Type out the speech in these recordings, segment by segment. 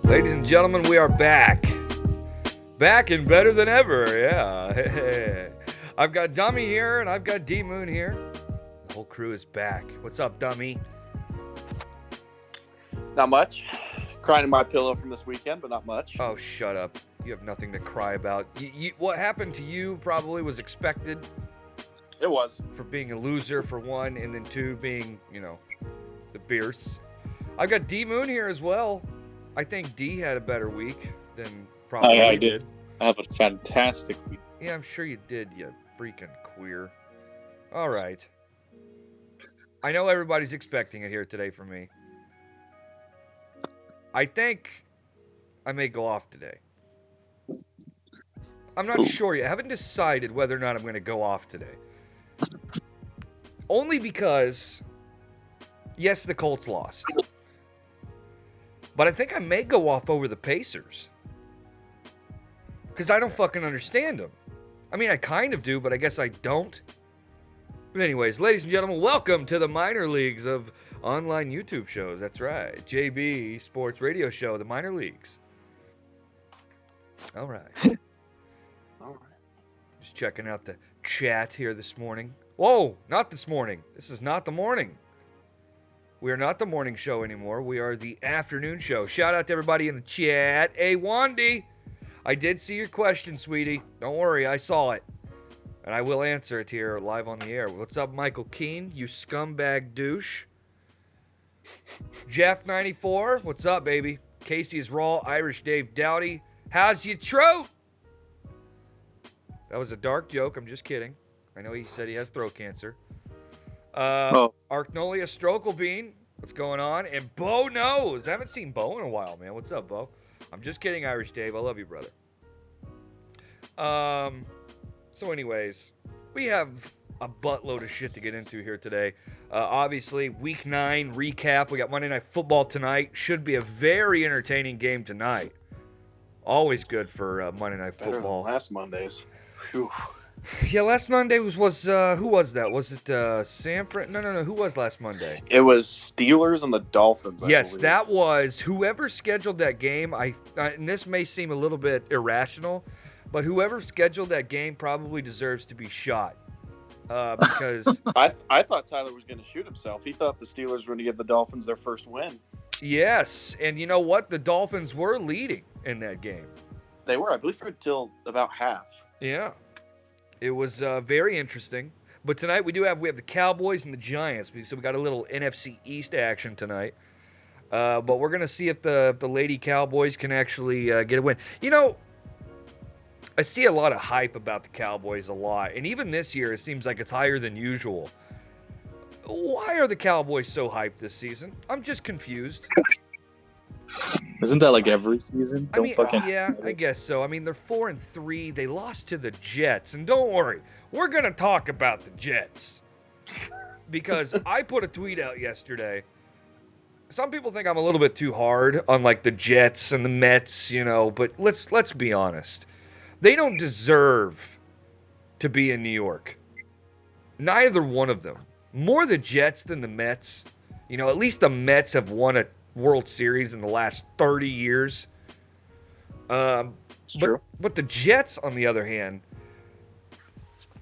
Ladies and gentlemen, we are back. Back and better than ever, yeah. I've got Dummy here, and I've got D-Moon here. The whole crew is back. What's up, Dummy? Not much. Crying in my pillow from this weekend, but not much. Oh, shut up. You have nothing to cry about. What happened to you probably was expected. It was. For being a loser, for one, and then two, being, the Bears. I've got D-Moon here as well. I think D had a better week than probably I did. I have a fantastic week. Yeah, I'm sure you did, you freaking queer. All right. I know everybody's expecting it here today from me. I think I may go off today. I'm not sure yet. I haven't decided whether or not I'm going to go off today. Only because, yes, the Colts lost. But I think I may go off over the Pacers. Because I don't fucking understand them. I mean, I kind of do, but I guess I don't. But anyways, ladies and gentlemen, welcome to the minor leagues of online YouTube shows. That's right. JB Sports Radio Show, the minor leagues. All right. All right. Just checking out the chat here this morning. Whoa, not this morning. This is not the morning. We are not the morning show anymore. We are the afternoon show. Shout out to everybody in the chat. Hey, Wandy, I did see your question, sweetie. Don't worry, I saw it. And I will answer it here live on the air. What's up, Michael Keane? You scumbag douche. Jeff94, what's up, baby? Casey is raw. Irish Dave Dowdy. How's your throat? That was a dark joke. I'm just kidding. I know he said he has throat cancer. Arcnolia Strokelbean, what's going on? And Bo knows. I haven't seen Bo in a while, man. What's up, Bo? I'm just kidding, Irish Dave. I love you, brother. So anyways, we have a buttload of shit to get into here today. Obviously, Week 9 recap. We got Monday Night Football tonight. Should be a very entertaining game tonight. Always good for Monday Night Better Football. than last Monday's. Whew. Yeah, last Monday was who was that? Was it Sanford? No. Who was last Monday? It was Steelers and the Dolphins. I Yes, believe. that was whoever scheduled that game. And this may seem a little bit irrational, but whoever scheduled that game probably deserves to be shot. Because I thought Tyler was going to shoot himself. He thought the Steelers were going to give the Dolphins their first win. yes, and you know what? The Dolphins were leading in that game. They were, I believe, for until about half. Yeah, it was very interesting. But tonight we have the Cowboys and the Giants. So we got a little NFC East action tonight. But we're gonna see if the Lady Cowboys can actually get a win. You know, I see a lot of hype about the Cowboys a lot, and even this year it seems like it's higher than usual. Why are the Cowboys so hyped this season? I'm just confused. Isn't that like every season? Yeah, I guess so. I mean, they're 4-3. They lost to the Jets. And don't worry, we're going to talk about the Jets. Because I put a tweet out yesterday. Some people think I'm a little bit too hard on like the Jets and the Mets, but let's be honest. They don't deserve to be in New York. Neither one of them. More the Jets than the Mets. At least the Mets have won a World Series in the last 30 years. True. But the Jets, on the other hand,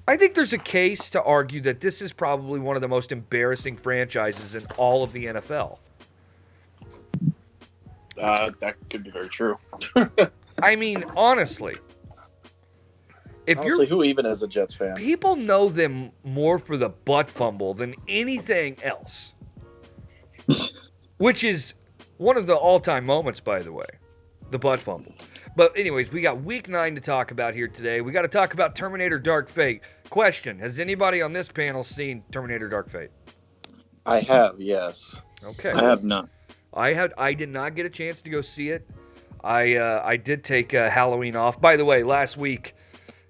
I think there's a case to argue that this is probably one of the most embarrassing franchises in all of the NFL. That could be very true. I mean, honestly. Who even is a Jets fan? People know them more for the butt fumble than anything else. Which is one of the all-time moments, by the way. The butt fumble. But anyways, we got Week 9 to talk about here today. We got to talk about Terminator Dark Fate. Question, has anybody on this panel seen Terminator Dark Fate? I have, yes. Okay. I have not. I did not get a chance to go see it. I did take Halloween off. By the way, last week,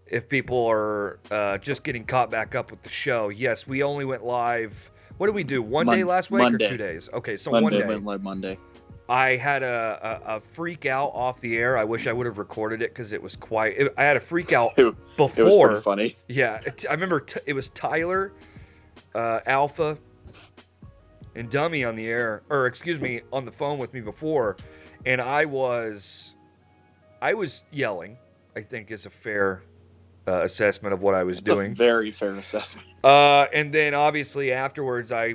if people are just getting caught back up with the show, yes, we only went live. What did we do? One day last week Monday. or 2 days? Okay, so Monday 1 day. went live Monday. I had a freak out off the air. I wish I would have recorded it because it was I had a freak out before. It was pretty funny. Yeah, I remember it was Tyler, Alpha, and Dummy on the air, or excuse me, on the phone with me before, and I was yelling, I think is a fair assessment of what I was doing. A very fair assessment. And then obviously afterwards, I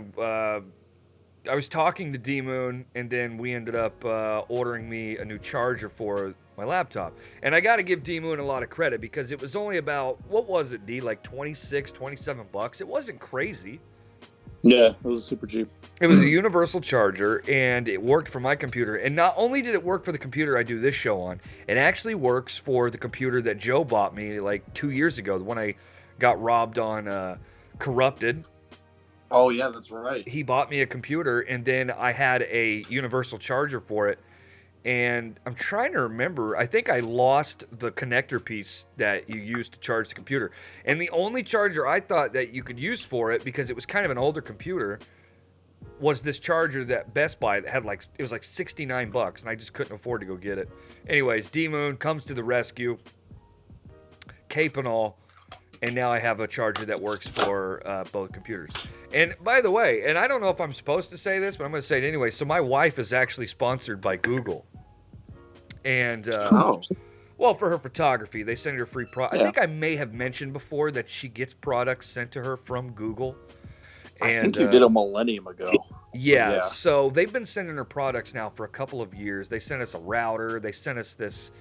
was talking to D-Moon, and then we ended up ordering me a new charger for my laptop. And I got to give D-Moon a lot of credit because it was only about, what was it, D? Like $27. It wasn't crazy. Yeah, it was super cheap. It was a universal charger, and it worked for my computer. And not only did it work for the computer I do this show on, it actually works for the computer that Joe bought me like 2 years ago, the one I got robbed on Corrupted. Oh, yeah, that's right. He bought me a computer, and then I had a universal charger for it. And I'm trying to remember, I think I lost the connector piece that you use to charge the computer. And the only charger I thought that you could use for it, because it was kind of an older computer, was this charger that Best Buy that had like, it was like $69, and I just couldn't afford to go get it. Anyways, D-Moon comes to the rescue, cape and all, and now I have a charger that works for both computers. And by the way, and I don't know if I'm supposed to say this, but I'm going to say it anyway. So my wife is actually sponsored by Google. And, well, for her photography, they send her free I think I may have mentioned before that she gets products sent to her from Google. I think you did a millennium ago. Yeah, so they've been sending her products now for a couple of years. They sent us a router. They sent us this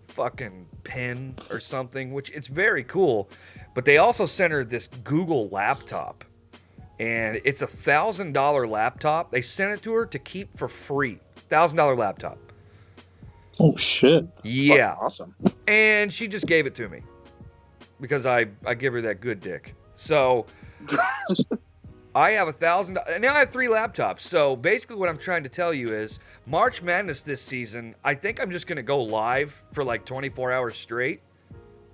fucking pen or something, which it's very cool. But they also sent her this Google laptop. And it's $1,000 laptop. They sent it to her to keep for free. $1,000 laptop. Oh, shit. Yeah. Awesome. And she just gave it to me. Because I give her that good dick. So I have $1,000. Now I have 3 laptops. So basically what I'm trying to tell you is March Madness this season, I think I'm just going to go live for like 24 hours straight.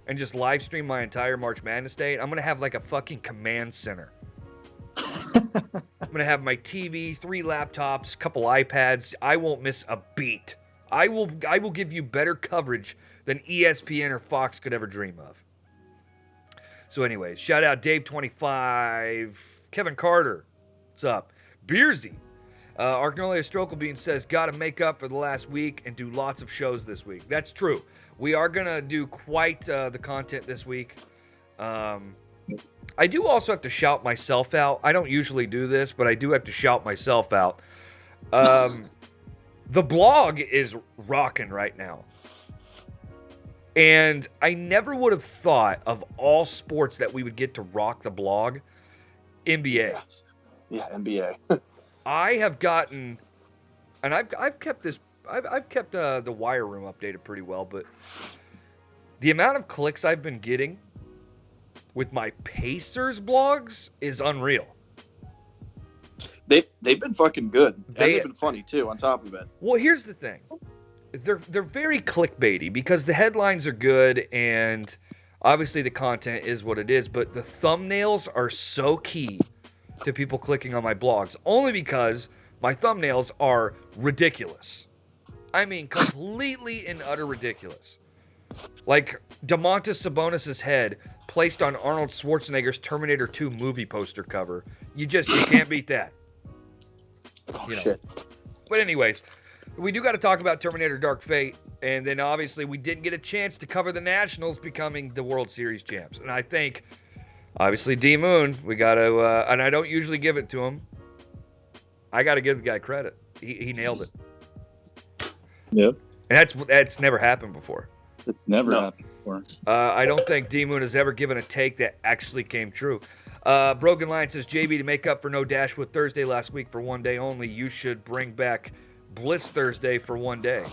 And just live stream my entire March Madness day. I'm going to have like a fucking command center. I'm going to have my TV, 3 laptops, a couple iPads. I won't miss a beat. I will give you better coverage than ESPN or Fox could ever dream of. So anyways, shout out Dave25, Kevin Carter, what's up? Beersy, Arcnolia Strokelbean says, gotta make up for the last week and do lots of shows this week. That's true. We are gonna do quite the content this week. I do also have to shout myself out. I don't usually do this, but I do have to shout myself out. The blog is rocking right now. And I never would have thought of all sports that we would get to rock the blog. NBA. Yes. Yeah, NBA. I have gotten, and I've kept this, I've kept the Wire Room updated pretty well, but the amount of clicks I've been getting with my Pacers blogs is unreal. They've been fucking good. And they've been funny too, on top of it. Well, here's the thing. They're very clickbaity because the headlines are good and obviously the content is what it is, but the thumbnails are so key to people clicking on my blogs, only because my thumbnails are ridiculous. I mean, completely and utter ridiculous. Like Domantas Sabonis' head placed on Arnold Schwarzenegger's Terminator 2 movie poster cover. You can't beat that. Oh, shit. But anyways, we do got to talk about Terminator Dark Fate, and then obviously we didn't get a chance to cover the Nationals becoming the World Series champs. And I think, obviously, D-Moon, we got to, and I don't usually give it to him, I got to give the guy credit. He nailed it. Yep. And that's never happened before. It's never happened before. I don't think D-Moon has ever given a take that actually came true. Broken Lion says, JB, to make up for no Dashwood Thursday last week for one day only, you should bring back Bliss Thursday for one day.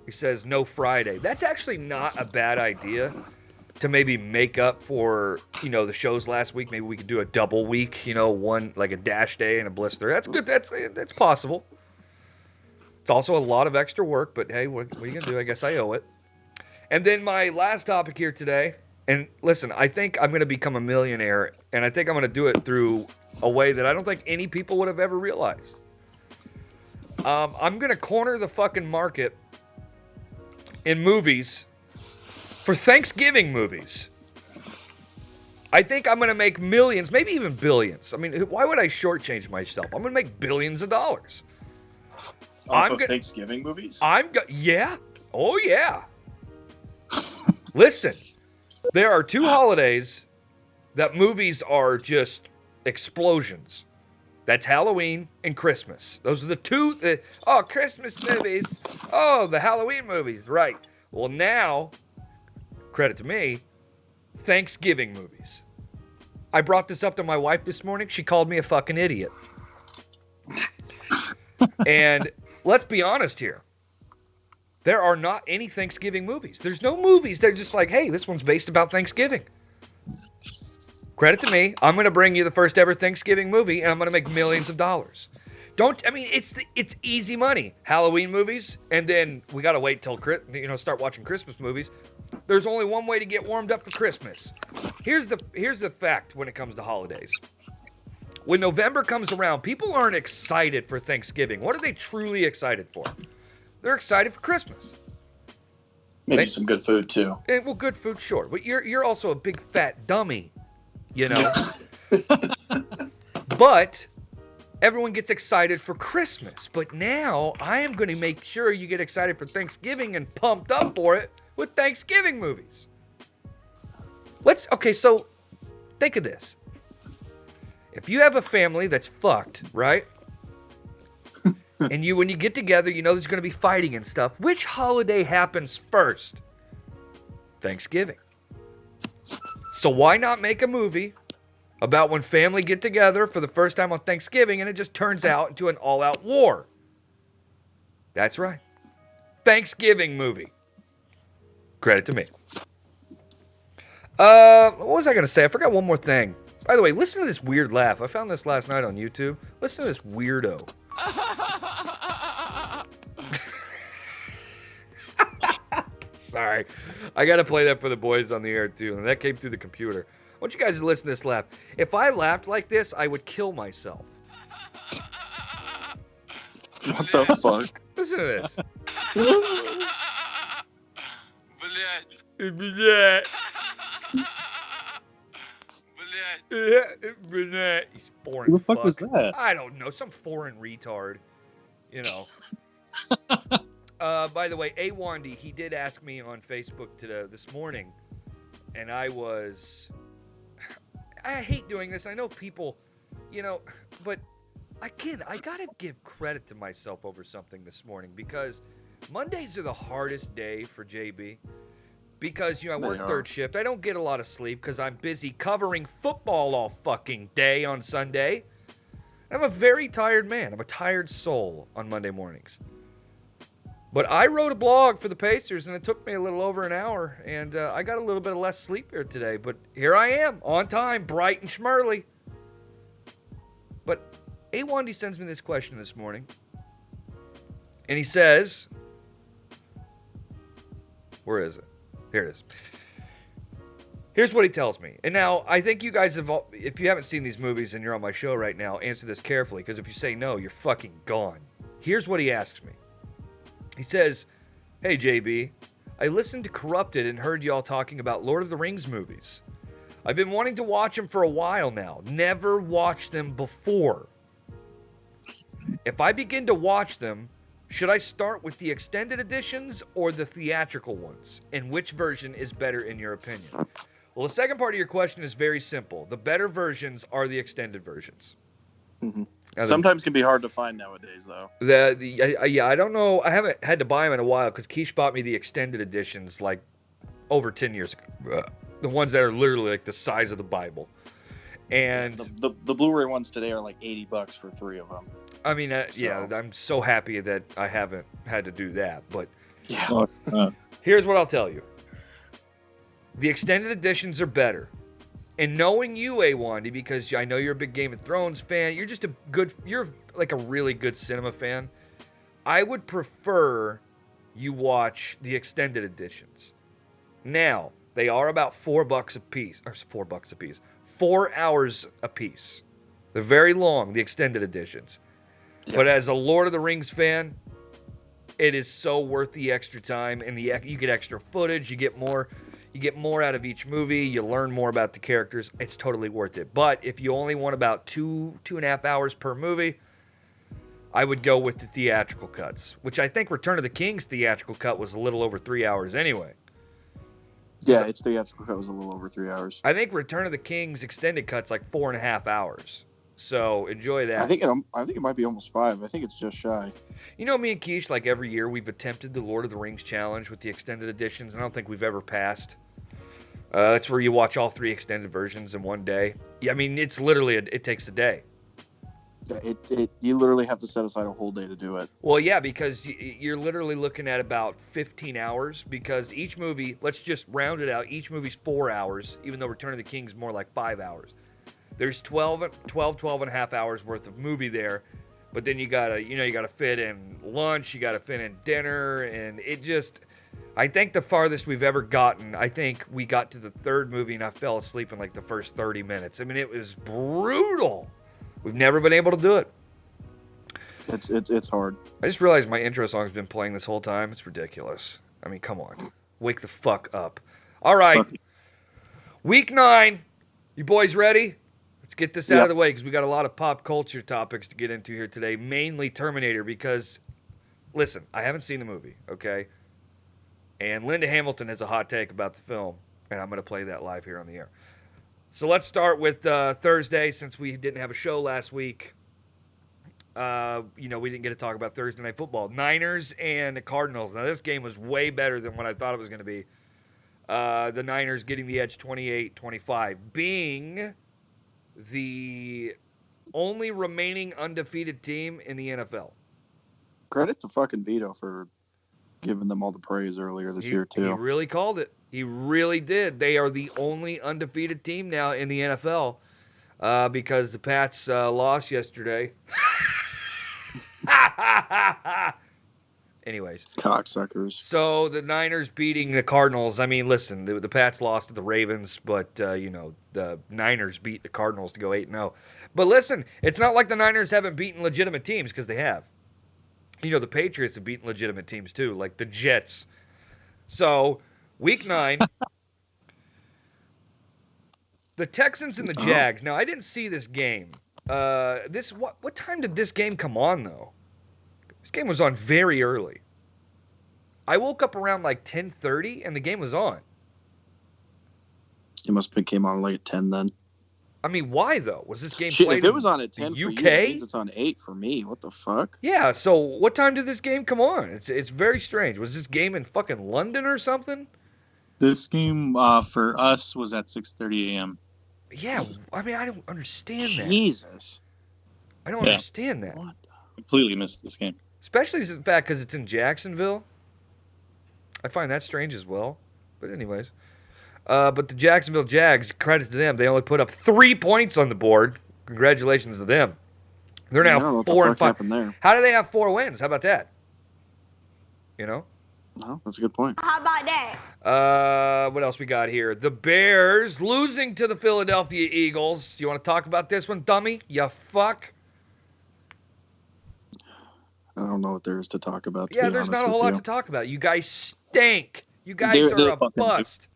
He says, no Friday. That's actually not a bad idea to maybe make up for, the shows last week. Maybe we could do a double week, one, like a Dash Day and a Bliss Thursday. That's good. That's possible. It's also a lot of extra work, but hey, what are you going to do? I guess I owe it. And then my last topic here today, and listen, I think I'm going to become a millionaire, and I think I'm going to do it through a way that I don't think any people would have ever realized. I'm going to corner the fucking market in movies for Thanksgiving movies. I think I'm going to make millions, maybe even billions. I mean, why would I shortchange myself? I'm going to make billions of dollars. Off of Thanksgiving movies? Yeah. Oh, yeah. Listen, there are 2 holidays that movies are just explosions. That's Halloween and Christmas. Those are the 2. Christmas movies. Oh, the Halloween movies. Right. Well, now, credit to me, Thanksgiving movies. I brought this up to my wife this morning. She called me a fucking idiot. And let's be honest here. There are not any Thanksgiving movies. There's no movies that are just like, hey, this one's based about Thanksgiving. Credit to me. I'm going to bring you the first ever Thanksgiving movie, and I'm going to make millions of dollars. It's easy money. Halloween movies, and then we got to wait till, start watching Christmas movies. There's only one way to get warmed up for Christmas. Here's the fact when it comes to holidays. When November comes around, people aren't excited for Thanksgiving. What are they truly excited for? They're excited for Christmas. Maybe some good food too. Well, good food, sure. But you're also a big fat dummy, But everyone gets excited for Christmas. But now I am going to make sure you get excited for Thanksgiving and pumped up for it with Thanksgiving movies. So think of this. If you have a family that's fucked, right? And when you get together, there's going to be fighting and stuff. Which holiday happens first? Thanksgiving. So why not make a movie about when family get together for the first time on Thanksgiving and it just turns out into an all-out war? That's right. Thanksgiving movie. Credit to me. What was I going to say? I forgot one more thing. By the way, listen to this weird laugh. I found this last night on YouTube. Listen to this weirdo. Sorry. I got to play that for the boys on the air, too. And that came through the computer. I want you guys to listen to this laugh. If I laughed like this, I would kill myself. What the fuck? Listen to this. He's foreign. Who the fuck was that? I don't know. Some foreign retard. By the way, Wandy, he did ask me on Facebook this morning, and I hate doing this. I know people, but again, I gotta give credit to myself over something this morning because Mondays are the hardest day for JB. Because, I work third shift. I don't get a lot of sleep because I'm busy covering football all fucking day on Sunday. I'm a very tired man. I'm a tired soul on Monday mornings. But I wrote a blog for the Pacers, and it took me a little over an hour, and I got a little bit of less sleep here today. But here I am, on time, bright and schmurly. But Wandy sends me this question this morning, and he says, where is it? Here it is. Here's what he tells me. And now, I think you guys have, if you haven't seen these movies and you're on my show right now, answer this carefully, because if you say no, you're fucking gone. Here's what he asks me. He says, hey, JB, I listened to Corrupted and heard y'all talking about Lord of the Rings movies. I've been wanting to watch them for a while now. Never watched them before. If I begin to watch them, should I start with the extended editions or the theatrical ones? And which version is better in your opinion? Well, the second part of your question is very simple. The better versions are the extended versions. Mm-hmm. Sometimes can be hard to find nowadays, though. I don't know. I haven't had to buy them in a while because Keish bought me the extended editions like over 10 years ago. The ones that are literally like the size of the Bible. And the Blu-ray ones today are like $80 for 3 of them. I mean, yeah, I'm so happy that I haven't had to do that. But yeah. Here's what I'll tell you. The extended editions are better. And knowing you, Wandy, because I know you're a big Game of Thrones fan, you're like a really good cinema fan. I would prefer you watch the extended editions. Now, they are about $4 a piece. Or $4 a piece. 4 hours a piece. They're very long, the extended editions. Yep. But as a Lord of the Rings fan, it is so worth the extra time, and you get extra footage, you get more out of each movie, you learn more about the characters. It's totally worth it. But if you only want about 2.5 hours per movie, I would go with the theatrical cuts, which I think Return of the King's theatrical cut was a little over 3 hours anyway. Yeah, its theatrical cut was a little over 3 hours. I think Return of the King's extended cut's like 4.5 hours. So enjoy that. I think it might be almost 5. I think it's just shy. You know, me and Keish, like every year, we've attempted the Lord of the Rings challenge with the extended editions, and I don't think we've ever passed. That's where you watch all 3 extended versions in one day. Yeah, I mean, it's literally, it takes a day. You literally have to set aside a whole day to do it. Well, yeah, because you're literally looking at about 15 hours, because each movie, let's just round it out, each movie's 4 hours, even though Return of the King's more like 5 hours. There's 12 and a half hours worth of movie there, but then you gotta fit in lunch, you gotta fit in dinner, and it just, I think the farthest we've ever gotten, I think we got to the 3rd movie and I fell asleep in like the first 30 minutes. I mean, it was brutal. We've never been able to do it. It's hard. I just realized my intro song's been playing this whole time. It's ridiculous. I mean, come on. Wake the fuck up. All right. Week 9. You boys ready? Let's get this out of the way because we got a lot of pop culture topics to get into here today. Mainly Terminator because, listen, I haven't seen the movie, okay? And Linda Hamilton has a hot take about the film, and I'm going to play that live here on the air. So let's start with Thursday, since we didn't have a show last week. We didn't get to talk about Thursday Night Football. Niners and the Cardinals. Now, this game was way better than what I thought it was going to be. The Niners getting the edge 28-25, being the only remaining undefeated team in the NFL. Credit to fucking Vito for giving them all the praise earlier this year, too. He really called it. He really did. They are the only undefeated team now in the NFL because the Pats lost yesterday. Anyways. Cocksuckers. So the Niners beating the Cardinals. I mean, listen, the Pats lost to the Ravens, but, the Niners beat the Cardinals to go 8-0. But listen, it's not like the Niners haven't beaten legitimate teams because they have. The Patriots have beaten legitimate teams too, like the Jets. So, Week 9, the Texans and the Jags. Now, I didn't see this game. What time did this game come on, though? This game was on very early. I woke up around like 10:30, and the game was on. It must have came on like at 10 then. I mean, why, though? Was this game Shit, played if it was on at 10 in for UK? you, that means it's on 8 for me. What the fuck? Yeah, so what time did this game come on? It's very strange. Was this game in fucking London or something? This game for us was at 6:30 a.m. Yeah, I mean, I don't understand that. Jesus. I don't understand that. What? Completely missed this game. Especially the fact because it's in Jacksonville. I find that strange as well. But anyways. But the Jacksonville Jags, credit to them, they only put up 3 points on the board. Congratulations to them. They're now 4-5. There. How do they have 4 wins? How about that? No, that's a good point. How about that? What else we got here? The Bears losing to the Philadelphia Eagles. You want to talk about this one, dummy? You fuck. I don't know what there is to talk about. Yeah, there's not a whole lot to talk about. You guys stink. You guys They're are a bust.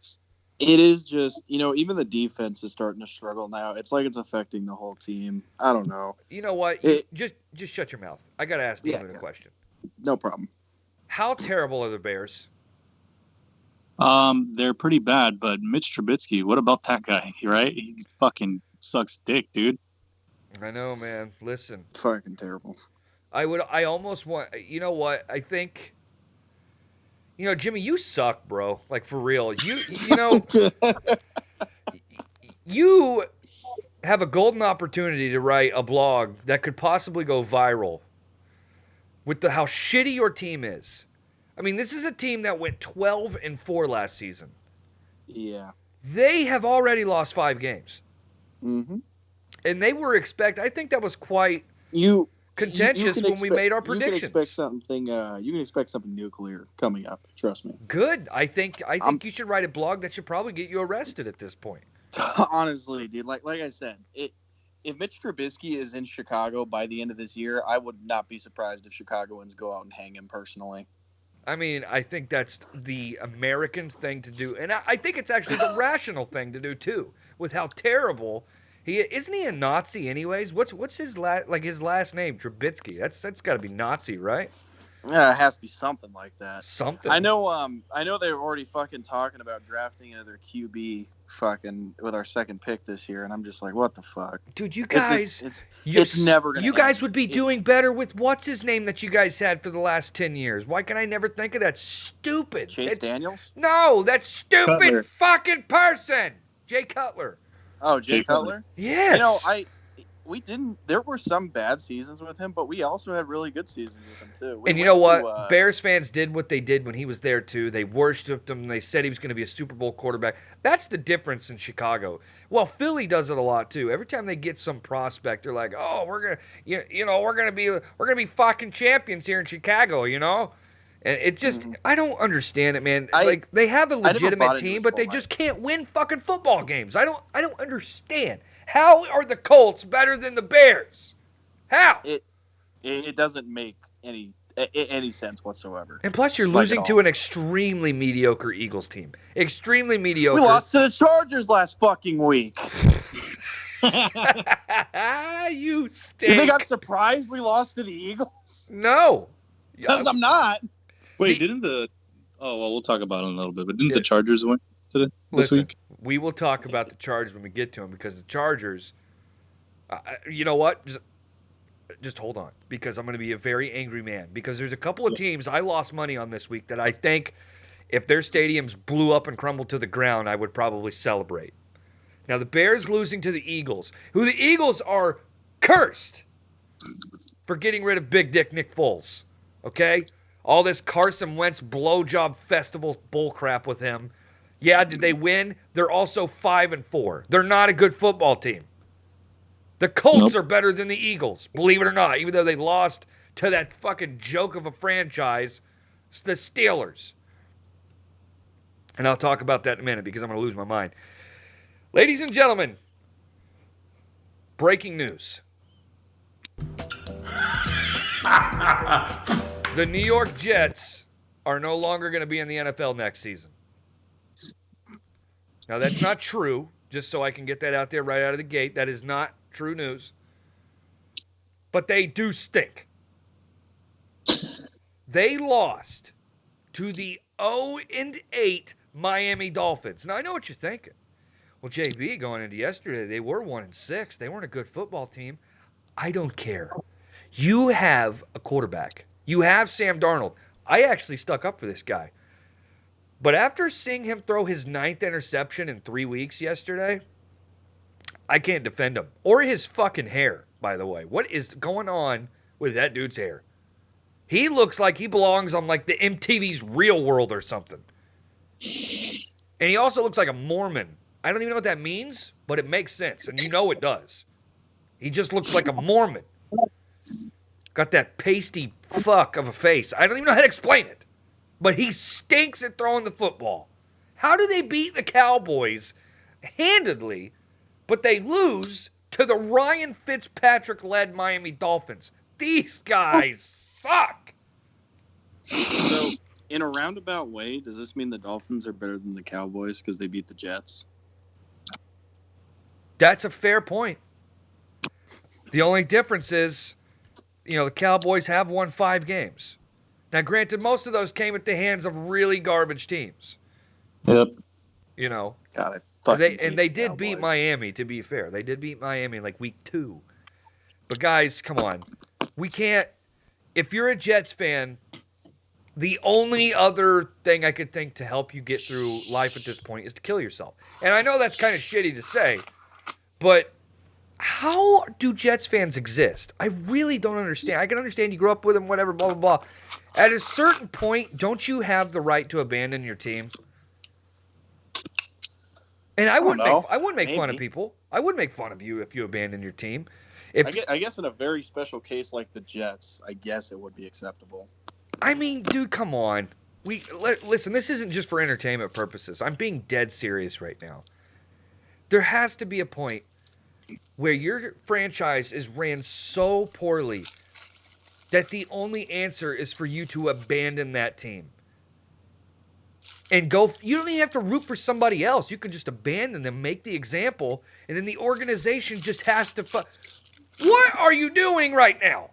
It is just, even the defense is starting to struggle now. It's like it's affecting the whole team. I don't know. You know what? Just shut your mouth. I got to ask Steven a question. No problem. How terrible are the Bears? They're pretty bad, but Mitch Trubisky, what about that guy, right? He fucking sucks dick, dude. I know, man. Listen. Fucking terrible. I almost want, you know what? I think, Jimmy, you suck, bro. Like, for real. You have a golden opportunity to write a blog that could possibly go viral with how shitty your team is. I mean, this is a team that went 12-4 last season. Yeah. They have already lost 5 games. Mm-hmm. And they were I think that was quite contentious when we made our predictions. You can expect something nuclear coming up. Trust me. Good. I think you should write a blog that should probably get you arrested at this point. Honestly, dude, like I said, if Mitch Trubisky is in Chicago by the end of this year, I would not be surprised if Chicagoans go out and hang him personally. I mean, I think that's the American thing to do. And I think it's actually the rational thing to do, too, with how terrible Isn't he a Nazi anyways? What's his last name? Trubisky. That's got to be Nazi, right? Yeah, it has to be something like that. Something. I know they were already fucking talking about drafting another QB fucking with our second pick this year, and I'm just like, what the fuck? Dude, you guys, it's never gonna You guys end. would be doing better with what's his name that you guys had for the last 10 years. Why can I never think of that stupid Chase Daniels? No, that stupid Cutler. fucking person. Jay Cutler. Oh, Jay Cutler? Yes. There were some bad seasons with him, but we also had really good seasons with him too. And you know what? Bears fans did what they did when he was there too. They worshipped him. They said he was going to be a Super Bowl quarterback. That's the difference in Chicago. Well, Philly does it a lot too. Every time they get some prospect, they're like, "Oh, we're gonna be fucking champions here in Chicago," you know. And it just, I don't understand it, man. They have a legitimate team, but they just can't win fucking football games. I don't understand. How are the Colts better than the Bears? How? It doesn't make any sense whatsoever. And plus, you're losing to an extremely mediocre Eagles team. Extremely mediocre. We lost to the Chargers last fucking week. You stink. You think I'm surprised we lost to the Eagles? No. Because I'm not. Wait, we'll talk about it in a little bit, but didn't the Chargers win this week? We will talk about the Chargers when we get to them, because the Chargers, you know what? Just hold on, because I'm going to be a very angry man, because there's a couple of teams I lost money on this week that I think if their stadiums blew up and crumbled to the ground, I would probably celebrate. Now, the Bears losing to the Eagles, who the Eagles are cursed for getting rid of Big Dick Nick Foles, okay? All this Carson Wentz blowjob festival bullcrap with him. Yeah, did they win? They're also 5-4. They're not a good football team. The Colts are better than the Eagles, believe it or not, even though they lost to that fucking joke of a franchise, the Steelers. And I'll talk about that in a minute because I'm going to lose my mind. Ladies and gentlemen, breaking news. The New York Jets are no longer going to be in the NFL next season. Now, that's not true, just so I can get that out there right out of the gate. That is not true news. But they do stink. They lost to the 0-8 Miami Dolphins. Now, I know what you're thinking. Well, JB, going into yesterday, they were 1-6. They weren't a good football team. I don't care. You have a quarterback. You have Sam Darnold. I actually stuck up for this guy. But after seeing him throw his 9th interception in 3 weeks yesterday, I can't defend him. Or his fucking hair, by the way. What is going on with that dude's hair? He looks like he belongs on like the MTV's Real World or something. And he also looks like a Mormon. I don't even know what that means, but it makes sense. And you know it does. He just looks like a Mormon. Got that pasty fuck of a face. I don't even know how to explain it. But he stinks at throwing the football. How do they beat the Cowboys handedly, but they lose to the Ryan Fitzpatrick-led Miami Dolphins? These guys suck. So, in a roundabout way, does this mean the Dolphins are better than the Cowboys because they beat the Jets? That's a fair point. The only difference is, the Cowboys have won 5 games. Now, granted, most of those came at the hands of really garbage teams. Yep. Got it. They did beat Miami, to be fair. They did beat Miami in like week 2. But guys, come on. We can't. If you're a Jets fan, the only other thing I could think to help you get through life at this point is to kill yourself. And I know that's kind of shitty to say, but how do Jets fans exist? I really don't understand. I can understand you grew up with them, whatever, blah, blah, blah. At a certain point, don't you have the right to abandon your team? And I wouldn't make fun of people. I would make fun of you if you abandon your team. I guess in a very special case like the Jets, I guess it would be acceptable. I mean, dude, come on. Listen, this isn't just for entertainment purposes. I'm being dead serious right now. There has to be a point where your franchise is ran so poorly that the only answer is for you to abandon that team. and go. You don't even have to root for somebody else. You can just abandon them, make the example, and then the organization just has to. What are you doing right now?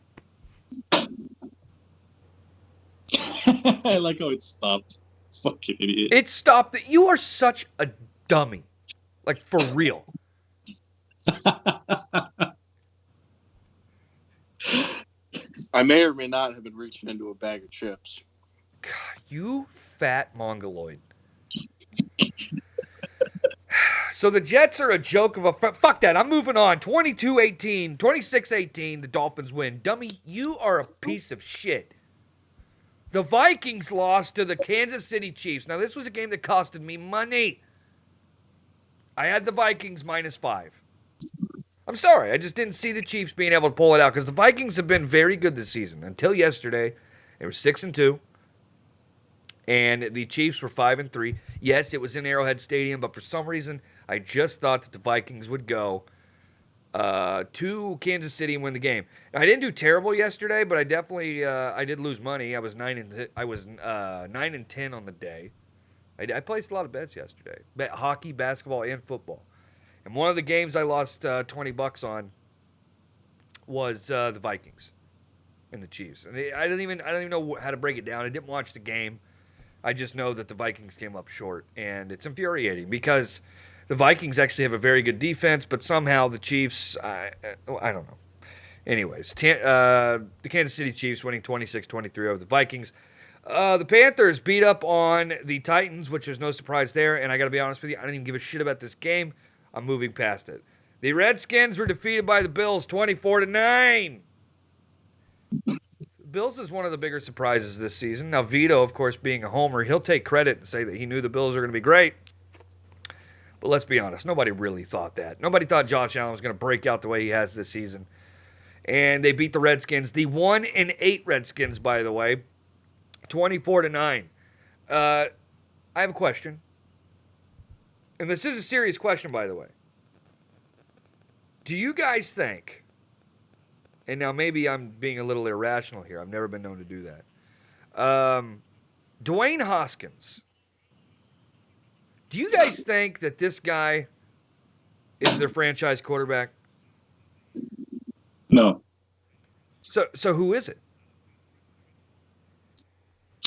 I like how it stopped. Fucking idiot. It stopped. You are such a dummy. Like, for real. I may or may not have been reaching into a bag of chips. God, you fat mongoloid. So the Jets are a joke of a... Fuck that. I'm moving on. 22-18. 26-18. The Dolphins win. Dummy, you are a piece of shit. The Vikings lost to the Kansas City Chiefs. Now, this was a game that costed me money. I had the Vikings -5. I'm sorry. I just didn't see the Chiefs being able to pull it out because the Vikings have been very good this season. Until yesterday, they were 6-2. And the Chiefs were 5-3. Yes, it was in Arrowhead Stadium, but for some reason, I just thought that the Vikings would go to Kansas City and win the game. Now, I didn't do terrible yesterday, but I definitely I did lose money. I was 9-10 on the day. I placed a lot of bets yesterday. Bet hockey, basketball, and football. And one of the games I lost $20 on was the Vikings and the Chiefs. And I don't even know how to break it down. I didn't watch the game. I just know that the Vikings came up short, and it's infuriating because the Vikings actually have a very good defense, but somehow the Chiefs, I don't know. Anyways, the Kansas City Chiefs winning 26-23 over the Vikings. The Panthers beat up on the Titans, which is no surprise there, and I got to be honest with you, I don't even give a shit about this game. I'm moving past it. The Redskins were defeated by the Bills 24-9. Bills is one of the bigger surprises this season. Now, Vito, of course, being a homer, he'll take credit and say that he knew the Bills are going to be great. But let's be honest, nobody really thought that. Nobody thought Josh Allen was going to break out the way he has this season. And they beat the Redskins, the 1-8 Redskins, by the way, 24-9. I have a question. And this is a serious question, by the way. Do you guys think... And now maybe I'm being a little irrational here. I've never been known to do that. Dwayne Haskins. Do you guys think that this guy is their franchise quarterback? No. So who is it?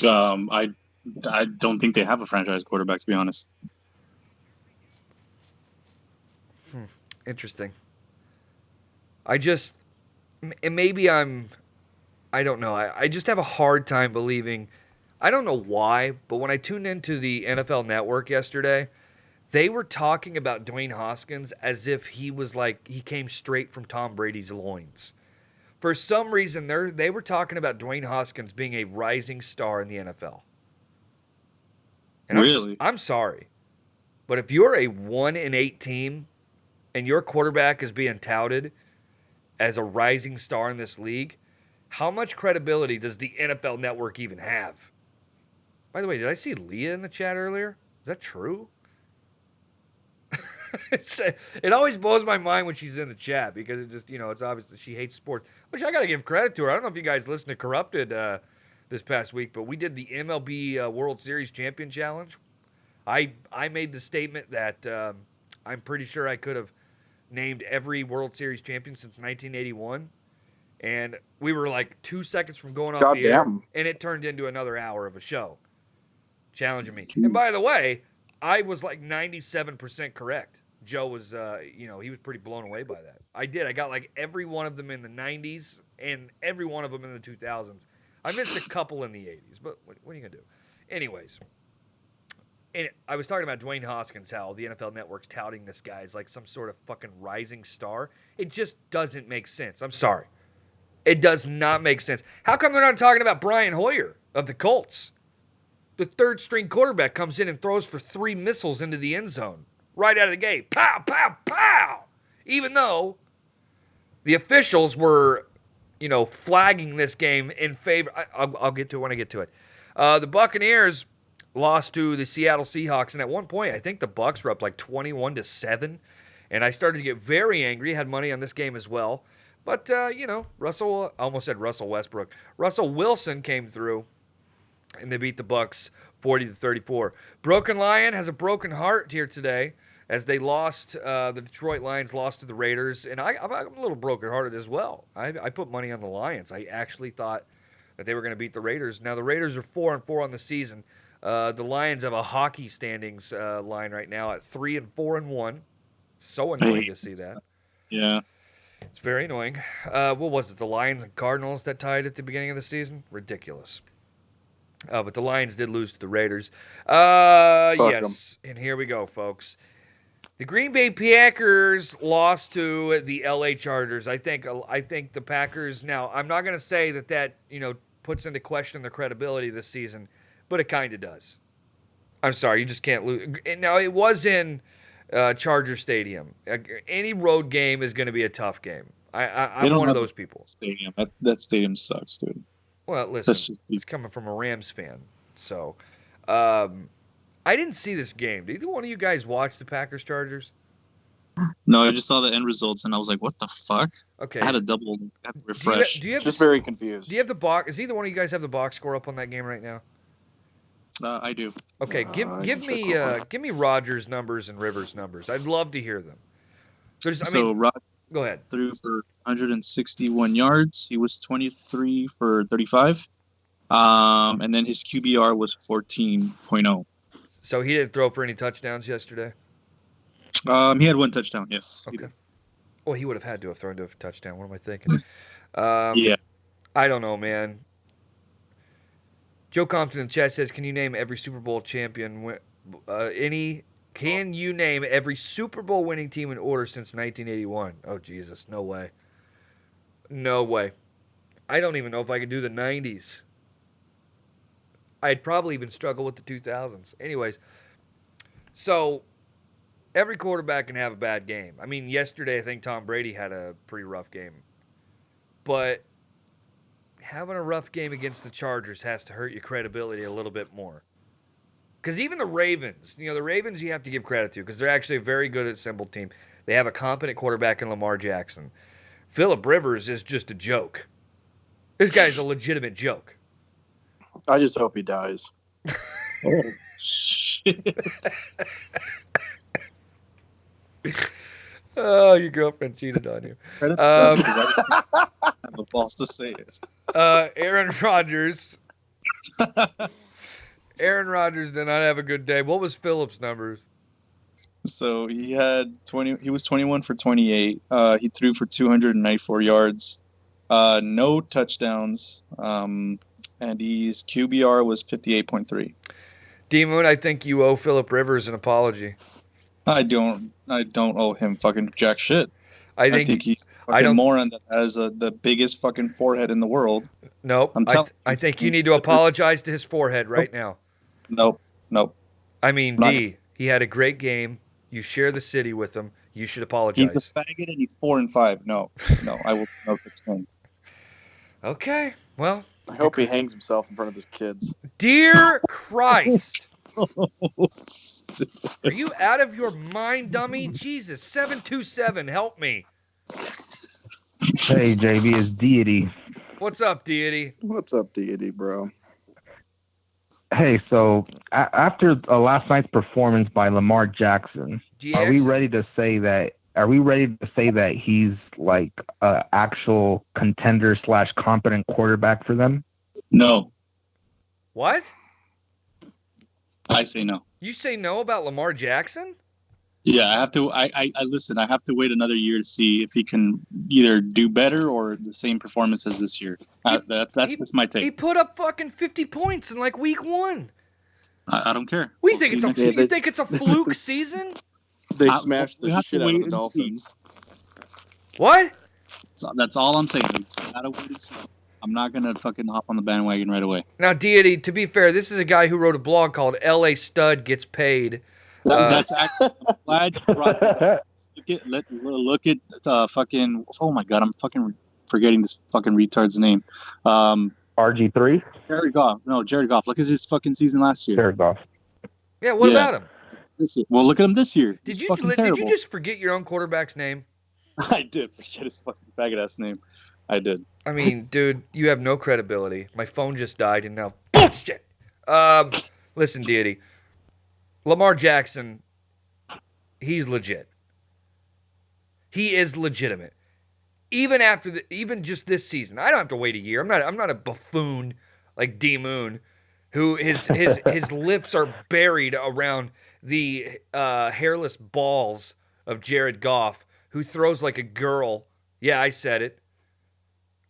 I don't think they have a franchise quarterback, to be honest. Interesting. I don't know. I just have a hard time believing. I don't know why, but when I tuned into the NFL Network yesterday, they were talking about Dwayne Haskins as if he came straight from Tom Brady's loins. For some reason, they were talking about Dwayne Haskins being a rising star in the NFL. And really? I'm sorry, but if you're a 1-8 team and your quarterback is being touted as a rising star in this league, how much credibility does the NFL Network even have? By the way, did I see Leah in the chat earlier? Is that true? It always blows my mind when she's in the chat because it just, it's obvious that she hates sports, which I got to give credit to her. I don't know if you guys listened to Corrupted this past week, but we did the MLB World Series Champion Challenge. I made the statement that I'm pretty sure I could have named every World Series champion since 1981. And we were like 2 seconds from going off the air, and it turned into another hour of a show challenging me. And by the way, I was like 97% correct. Joe was, he was pretty blown away by that. I got like every one of them in the 90s and every one of them in the 2000s. I missed a couple in the 80s, but what are you going to do? Anyways, and I was talking about Dwayne Haskins, how the NFL Network's touting this guy as like some sort of fucking rising star. It just doesn't make sense. I'm sorry. It does not make sense. How come they're not talking about Brian Hoyer of the Colts? The third string quarterback comes in and throws for 3 missiles into the end zone right out of the gate. Pow, pow, pow! Even though the officials were, flagging this game in favor. I'll get to it when I get to it. The Buccaneers lost to the Seattle Seahawks, and at one point, I think the Bucs were up like 21-7, and I started to get very angry. Had money on this game as well, but I almost said Russell Westbrook. Russell Wilson came through and they beat the Bucks 40-34. Broken Lion has a broken heart here today as they lost. The Detroit Lions lost to the Raiders, and I'm a little brokenhearted as well. I put money on the Lions. I actually thought that they were going to beat the Raiders. Now the Raiders are 4-4 on the season. The Lions have a hockey standings line right now at 3-4-1. So annoying to see that. Yeah. It's very annoying. What was it? The Lions and Cardinals that tied at the beginning of the season? Ridiculous. But the Lions did lose to the Raiders. Yes. And here we go, folks. The Green Bay Packers lost to the LA Chargers. I think the Packers. Now, I'm not going to say that puts into question their credibility this season, but it kind of does. I'm sorry, you just can't lose. Now, it was in Charger Stadium. Any road game is going to be a tough game. I'm one of those people. Stadium. That stadium sucks, dude. Well, listen, it's coming from a Rams fan. So, I didn't see this game. Did either one of you guys watch the Packers-Chargers? No, I just saw the end results, and I was like, what the fuck? Okay. I had to refresh. Do you have just very confused. Do you have the box? Does either one of you guys have the box score up on that game right now? I do. Okay, give me Rodgers' numbers and Rivers' numbers. I'd love to hear them. Rodgers go ahead. Threw for 161 yards. He was 23 for 35. And then his QBR was 14.0. So he didn't throw for any touchdowns yesterday? He had one touchdown, yes. Okay. Well, he would have had to have thrown to a touchdown. What am I thinking? Yeah. I don't know, man. Joe Compton in the chat says, can you name every Super Bowl champion? Can you name every Super Bowl winning team in order since 1981? Oh, Jesus. No way. No way. I don't even know if I could do the 90s. I'd probably even struggle with the 2000s. Anyways, so every quarterback can have a bad game. I mean, yesterday I think Tom Brady had a pretty rough game. But having a rough game against the Chargers has to hurt your credibility a little bit more. Because even the Ravens, the Ravens you have to give credit to because they're actually a very good assembled team. They have a competent quarterback in Lamar Jackson. Phillip Rivers is just a joke. This guy's a legitimate joke. I just hope he dies. Oh, shit. Oh, your girlfriend cheated on you. I have the balls to say it. Aaron Rodgers. Aaron Rodgers did not have a good day. What was Phillip's numbers? So he had 20. He was 21 for 28. He threw for 294 yards, no touchdowns, and his QBR was 58.3. D-Moon, I think you owe Phillip Rivers an apology. I don't owe him fucking jack shit. I think he's fucking moron that has the biggest fucking forehead in the world. Nope. I think you need to apologize to his forehead right now. Nope. I mean, D, he had a great game. You share the city with him. You should apologize. He's a faggot and he's 4-5. No, I will no such thing. Okay, well. I hope he hangs himself in front of his kids. Dear Christ. Are you out of your mind, dummy? Jesus, 727, help me. Hey, JB, it's Deity. What's up, Deity? What's up, Deity, bro? Hey, so after last night's performance by Lamar Jackson, are we ready to say that he's like an actual contender / competent quarterback for them? No. What? I say no. You say no about Lamar Jackson? Yeah, I have to. I listen. I have to wait another year to see if he can either do better or the same performance as this year. That's just my take. He put up fucking 50 points in like week 1. I don't care. You think it's a fluke season? They smashed the shit out of the Dolphins. What? That's all I'm saying. Gotta wait and see. I'm not gonna fucking hop on the bandwagon right away. Now, Deity, to be fair, this is a guy who wrote a blog called "LA Stud Gets Paid." That's actually. I'm glad you brought that. Look at fucking. Oh my god, I'm fucking forgetting this fucking retard's name. RG3. Jared Goff. No, Jared Goff. Look at his fucking season last year. Jared Goff. Yeah, what about him? Well, look at him this year. Did you just forget your own quarterback's name? I did forget his fucking faggot ass name. I did. I mean, dude, you have no credibility. My phone just died, and now bullshit. Listen, Deity. Lamar Jackson, he's legit. He is legitimate. Even just this season. I don't have to wait a year. I'm not a buffoon like D Moon, who his lips are buried around the hairless balls of Jared Goff, who throws like a girl. Yeah, I said it.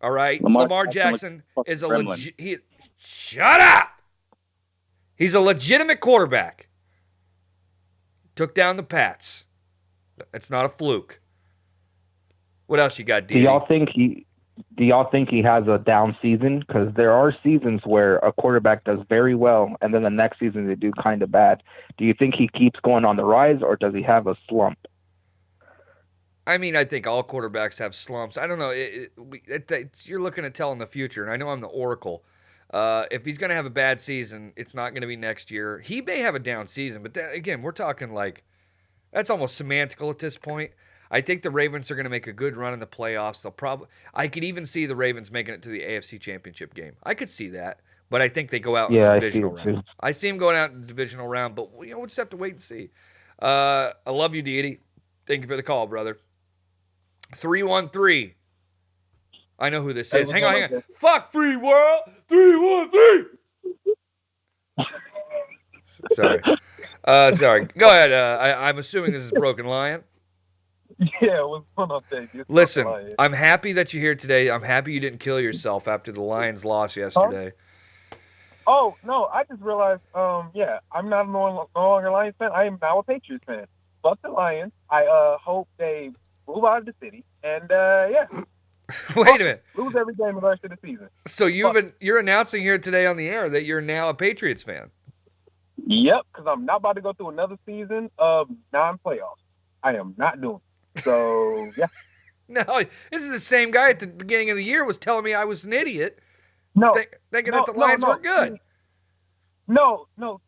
All right, Lamar Jackson is a legit. Shut up. He's a legitimate quarterback. Took down the Pats. It's not a fluke. What else you got, D? Do y'all think he has a down season? Because there are seasons where a quarterback does very well, and then the next season they do kind of bad. Do you think he keeps going on the rise, or does he have a slump? I mean, I think all quarterbacks have slumps. I don't know. You're looking at telling the future, and I know I'm the oracle. If he's going to have a bad season, it's not going to be next year. He may have a down season, but again, we're talking like that's almost semantical at this point. I think the Ravens are going to make a good run in the playoffs. I could even see the Ravens making it to the AFC Championship game. I could see that, but I think they go out in the divisional round. I see them going out in the divisional round, but we'll just have to wait and see. I love you, Deity. Thank you for the call, brother. 313. I know who this is. Hang on. Fuck free world. 313. Sorry. Go ahead. I'm assuming this is Broken Lion. Yeah, it was fun update. Listen, I'm happy that you're here today. I'm happy you didn't kill yourself after the Lions lost yesterday. Oh, no, I just realized, I'm not no longer a Lions fan. I am now a Patriots fan. Fuck the Lions. I hope they move out of the city. And, Wait a minute. Lose every game the rest of the season. So you're announcing here today on the air that you're now a Patriots fan. Yep, because I'm not about to go through another season of non-playoffs. I am not doing it. So, yeah. No, this is the same guy at the beginning of the year was telling me I was an idiot. No. Thinking that the Lions weren't good. No.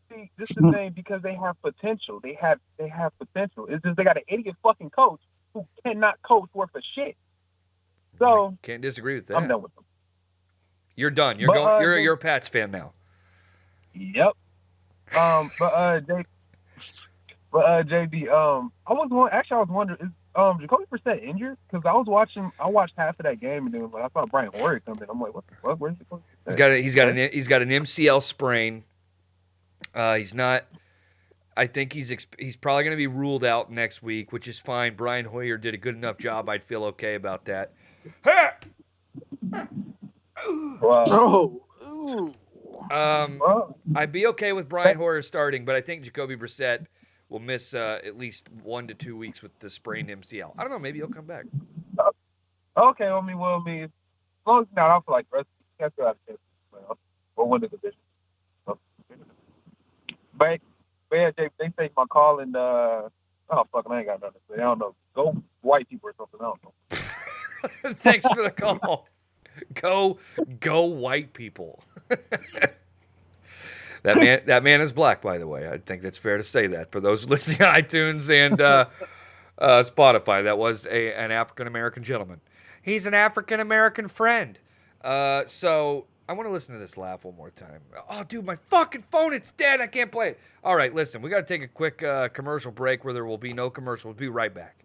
See, this is the thing because they have potential. They have potential. It's just they got an idiot fucking coach who cannot coach worth a shit. So can't disagree with that. I'm done with them. You're done. You're a Pats fan now. Yep. JB, I was wondering, is Jacoby Brissett injured? Because I watched half of that game and then when I saw Brian Hoyer come in, I'm like, what the fuck? Where's Jacoby Brissett? He's got an MCL sprain. He's not. I think he's probably going to be ruled out next week, which is fine. Brian Hoyer did a good enough job. I'd feel okay about that. Wow. I'd be okay with Brian Hoyer starting, but I think Jacoby Brissett will miss at least 1 to 2 weeks with the sprained MCL. I don't know. Maybe he'll come back. Okay. I mean, as long as he's not out for like the rest, he can't go out of the playoffs or win the division. But yeah, they take my call and I ain't got nothing to say. I don't know. Go white people or something. I don't know. Thanks for the call. Go white people. That man is black, by the way. I think that's fair to say that. For those listening on iTunes and Spotify, that was an African-American gentleman. He's an African-American friend. So I want to listen to this laugh one more time. Oh, dude, my fucking phone, it's dead. I can't play it. All right, listen, we got to take a quick commercial break where there will be no commercial. We'll be right back.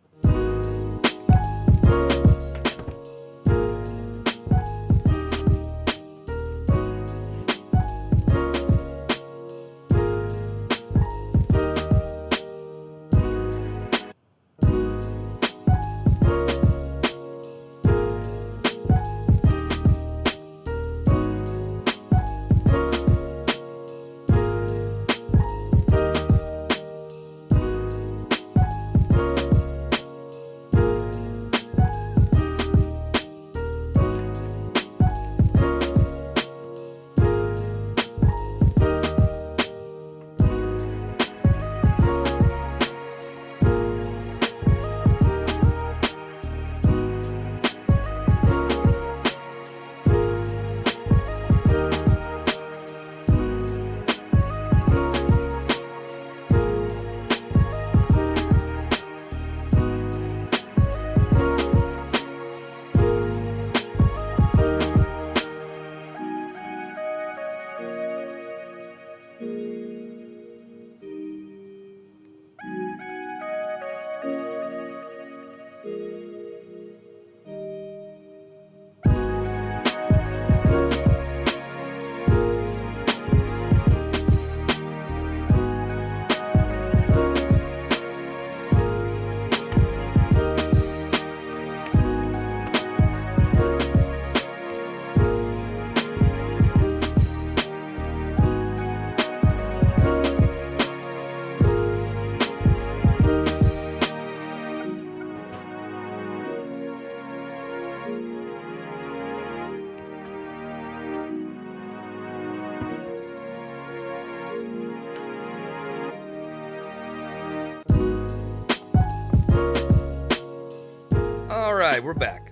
right, we're back.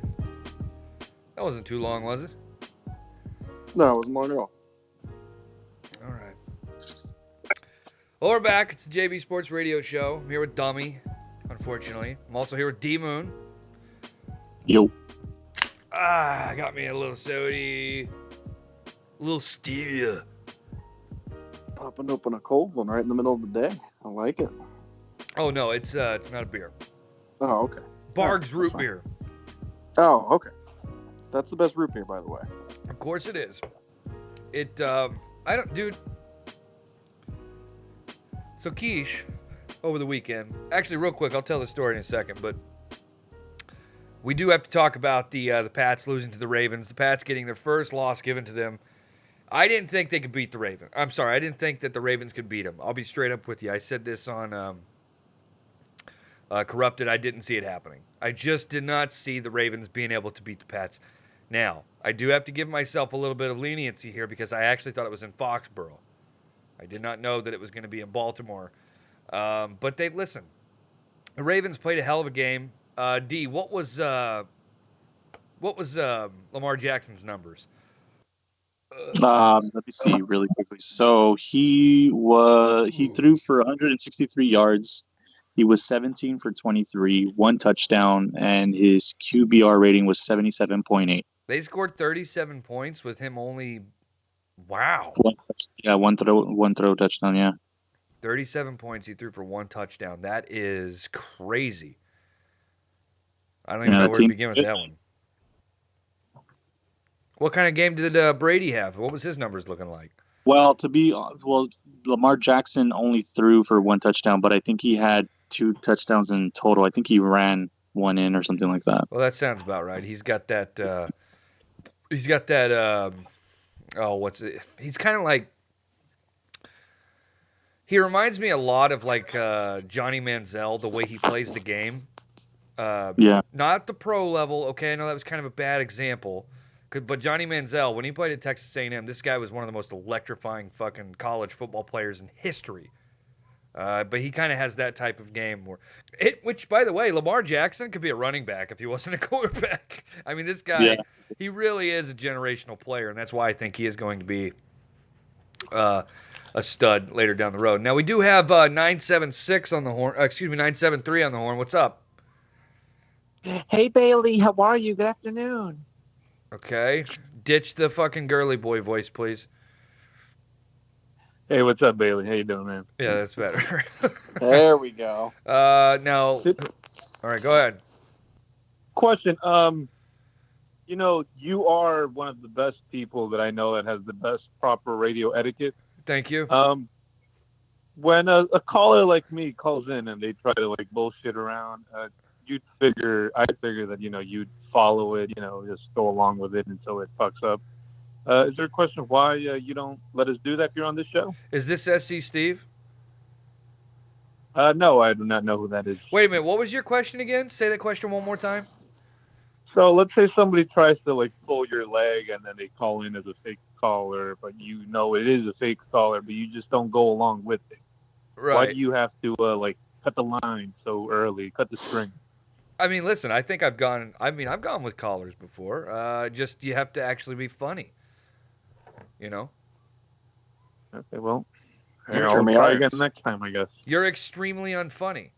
That wasn't too long, was it? No, it wasn't long at all. All right. Well, we're back. It's the JB Sports Radio Show. I'm here with Dummy, unfortunately. I'm also here with D-Moon. Yo. I got me a little sody. A little stevia. Popping open a cold one right in the middle of the day. I like it. Oh, no, it's not a beer. Oh, okay. Barg's Yeah, root fine. beer. Oh, okay. That's the best root beer, by the way. Of course it is. Dude. So Quiche, over the weekend, actually real quick, I'll tell the story in a second, but we do have to talk about the Pats losing to the Ravens, the Pats getting their first loss given to them. I didn't think they could beat the Ravens. I'm sorry, I didn't think that the Ravens could beat them. I'll be straight up with you. I said this on Corrupted. I didn't see it happening. I just did not see the Ravens being able to beat the Pats. Now, I do have to give myself a little bit of leniency here because I actually thought it was in Foxborough. I did not know that it was going to be in Baltimore. But listen, the Ravens played a hell of a game. D, what was Lamar Jackson's numbers? Let me see really quickly. So he threw for 163 yards. He was 17 for 23, 1 touchdown, and his QBR rating was 77.8. They scored 37 points with him only. Wow. One throw touchdown. Yeah. 37 points he threw for 1 touchdown. That is crazy. I don't even know where to begin with that one. What kind of game did Brady have? What was his numbers looking like? Well, Lamar Jackson only threw for 1 touchdown, but I think he had 2 touchdowns in total. I think he ran 1 in or something like that. Well, that sounds about right. He's got that. He's kind of like. He reminds me a lot of like Johnny Manziel, the way he plays the game. Yeah. Not at the pro level. Okay, I know that was kind of a bad example. But Johnny Manziel, when he played at Texas A&M, this guy was one of the most electrifying fucking college football players in history. But he kind of has that type of game. Which, by the way, Lamar Jackson could be a running back if he wasn't a quarterback. I mean, this guy, he really is a generational player, and that's why I think he is going to be a stud later down the road. Now, we do have 976 on the horn. 973 on the horn. What's up? Hey, Bailey. How are you? Good afternoon. Okay. Ditch the fucking girly boy voice, please. Hey, what's up, Bailey? How you doing, man? Yeah, that's better. There we go. Now, all right, go ahead. Question. You are one of the best people that I know that has the best proper radio etiquette. Thank you. When a caller like me calls in and they try to like bullshit around, I'd figure that, you'd follow it, just go along with it until it fucks up. Is there a question of why you don't let us do that if you're on this show? Is this SC Steve? No, I do not know who that is. Wait a minute. What was your question again? Say that question one more time. So let's say somebody tries to like pull your leg and then they call in as a fake caller, but it is a fake caller, but you just don't go along with it. Right. Why do you have to cut the line so early, cut the string? I mean, listen, I think I've gone with callers before. Just you have to actually be funny. Okay, well, You're I'll Jeremy try Irons. again next time, I guess. You're extremely unfunny.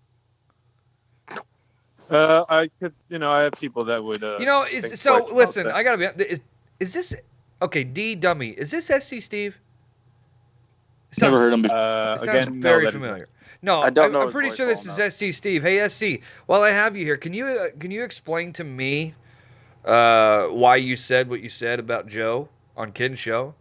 I could, I have people that would. Listen, I gotta be. Is this okay? D dummy. Is this SC Steve? Never heard him before. It sounds very familiar. No, I don't know I'm his pretty voice sure this well is SC Steve. Hey SC, while I have you here, can you explain to me why you said what you said about Joe on Kid's show?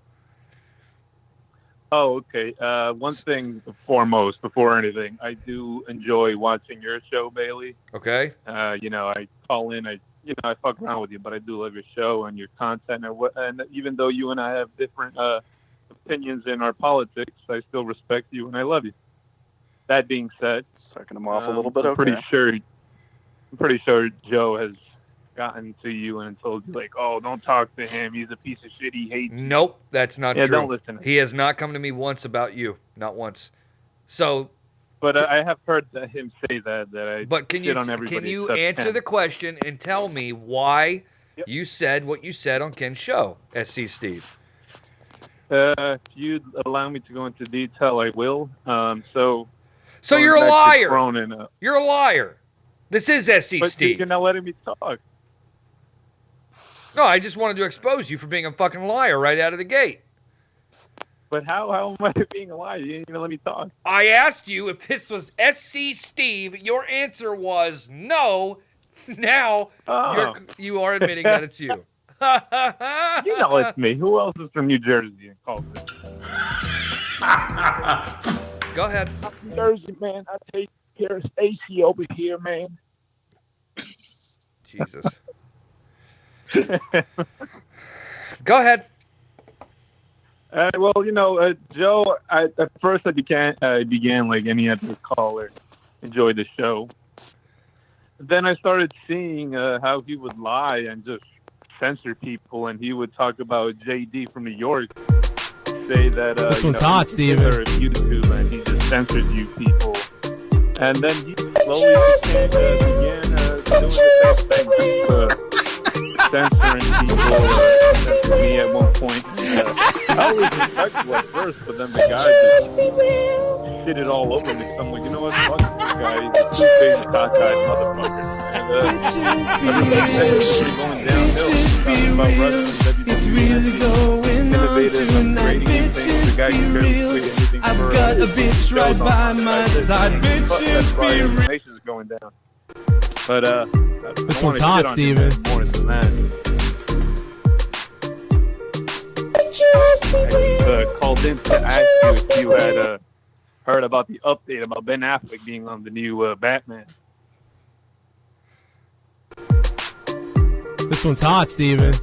Oh, okay. One thing foremost, before anything, I do enjoy watching your show, Bailey. Okay. I call in, I fuck around with you, but I do love your show and your content. And even though you and I have different opinions in our politics, I still respect you and I love you. That being said, sucking him off a little bit. I'm pretty sure Joe has gotten to you and told you like, oh, don't talk to him. He's a piece of shit. He hates you. Nope, that's not true. Don't listen. He has not come to me once about you. Not once. So, But I have heard him say that I But can shit on everybody. Can you except answer Ken. the question and tell me why Yep. you said what you said on Ken's show, SC Steve? If you'd allow me to go into detail, I will. So you're a liar. Cronin, You're a liar. This is SC but Steve. you're not letting me talk. No, I just wanted to expose you for being a fucking liar right out of the gate. But how am I being a liar? You didn't even let me talk. I asked you if this was SC Steve. Your answer was no. Now you are admitting that it's you. You know it's me. Who else is from New Jersey and calls it? Go ahead. I'm from Jersey, man. I take care of Stacy over here, man. Jesus. Go ahead. Well, Joe, at first I began like any other caller, enjoyed the show. Then I started seeing how he would lie and just censor people, and he would talk about JD from New York, say that this one's hot, Steven. Of YouTube, and he just censors you people. And then he slowly began doing the same thing, censoring people, censoring me at one point. I was respectful at first, but then the guy just shitted all over me. So I'm like, you know what? Fuck this guy. He's a two-faced, cockeyed motherfucker. And everybody's going downhill. Talking about wrestling, WWE, innovative, and creating new things. The guy can barely tweet anything. I've got a bitch right by my side. Bitches be real. Information is going down. But this one's hot, Steven. More than that. I called in to ask you if you had heard about the update about Ben Affleck being on the new Batman. This one's hot, Steven.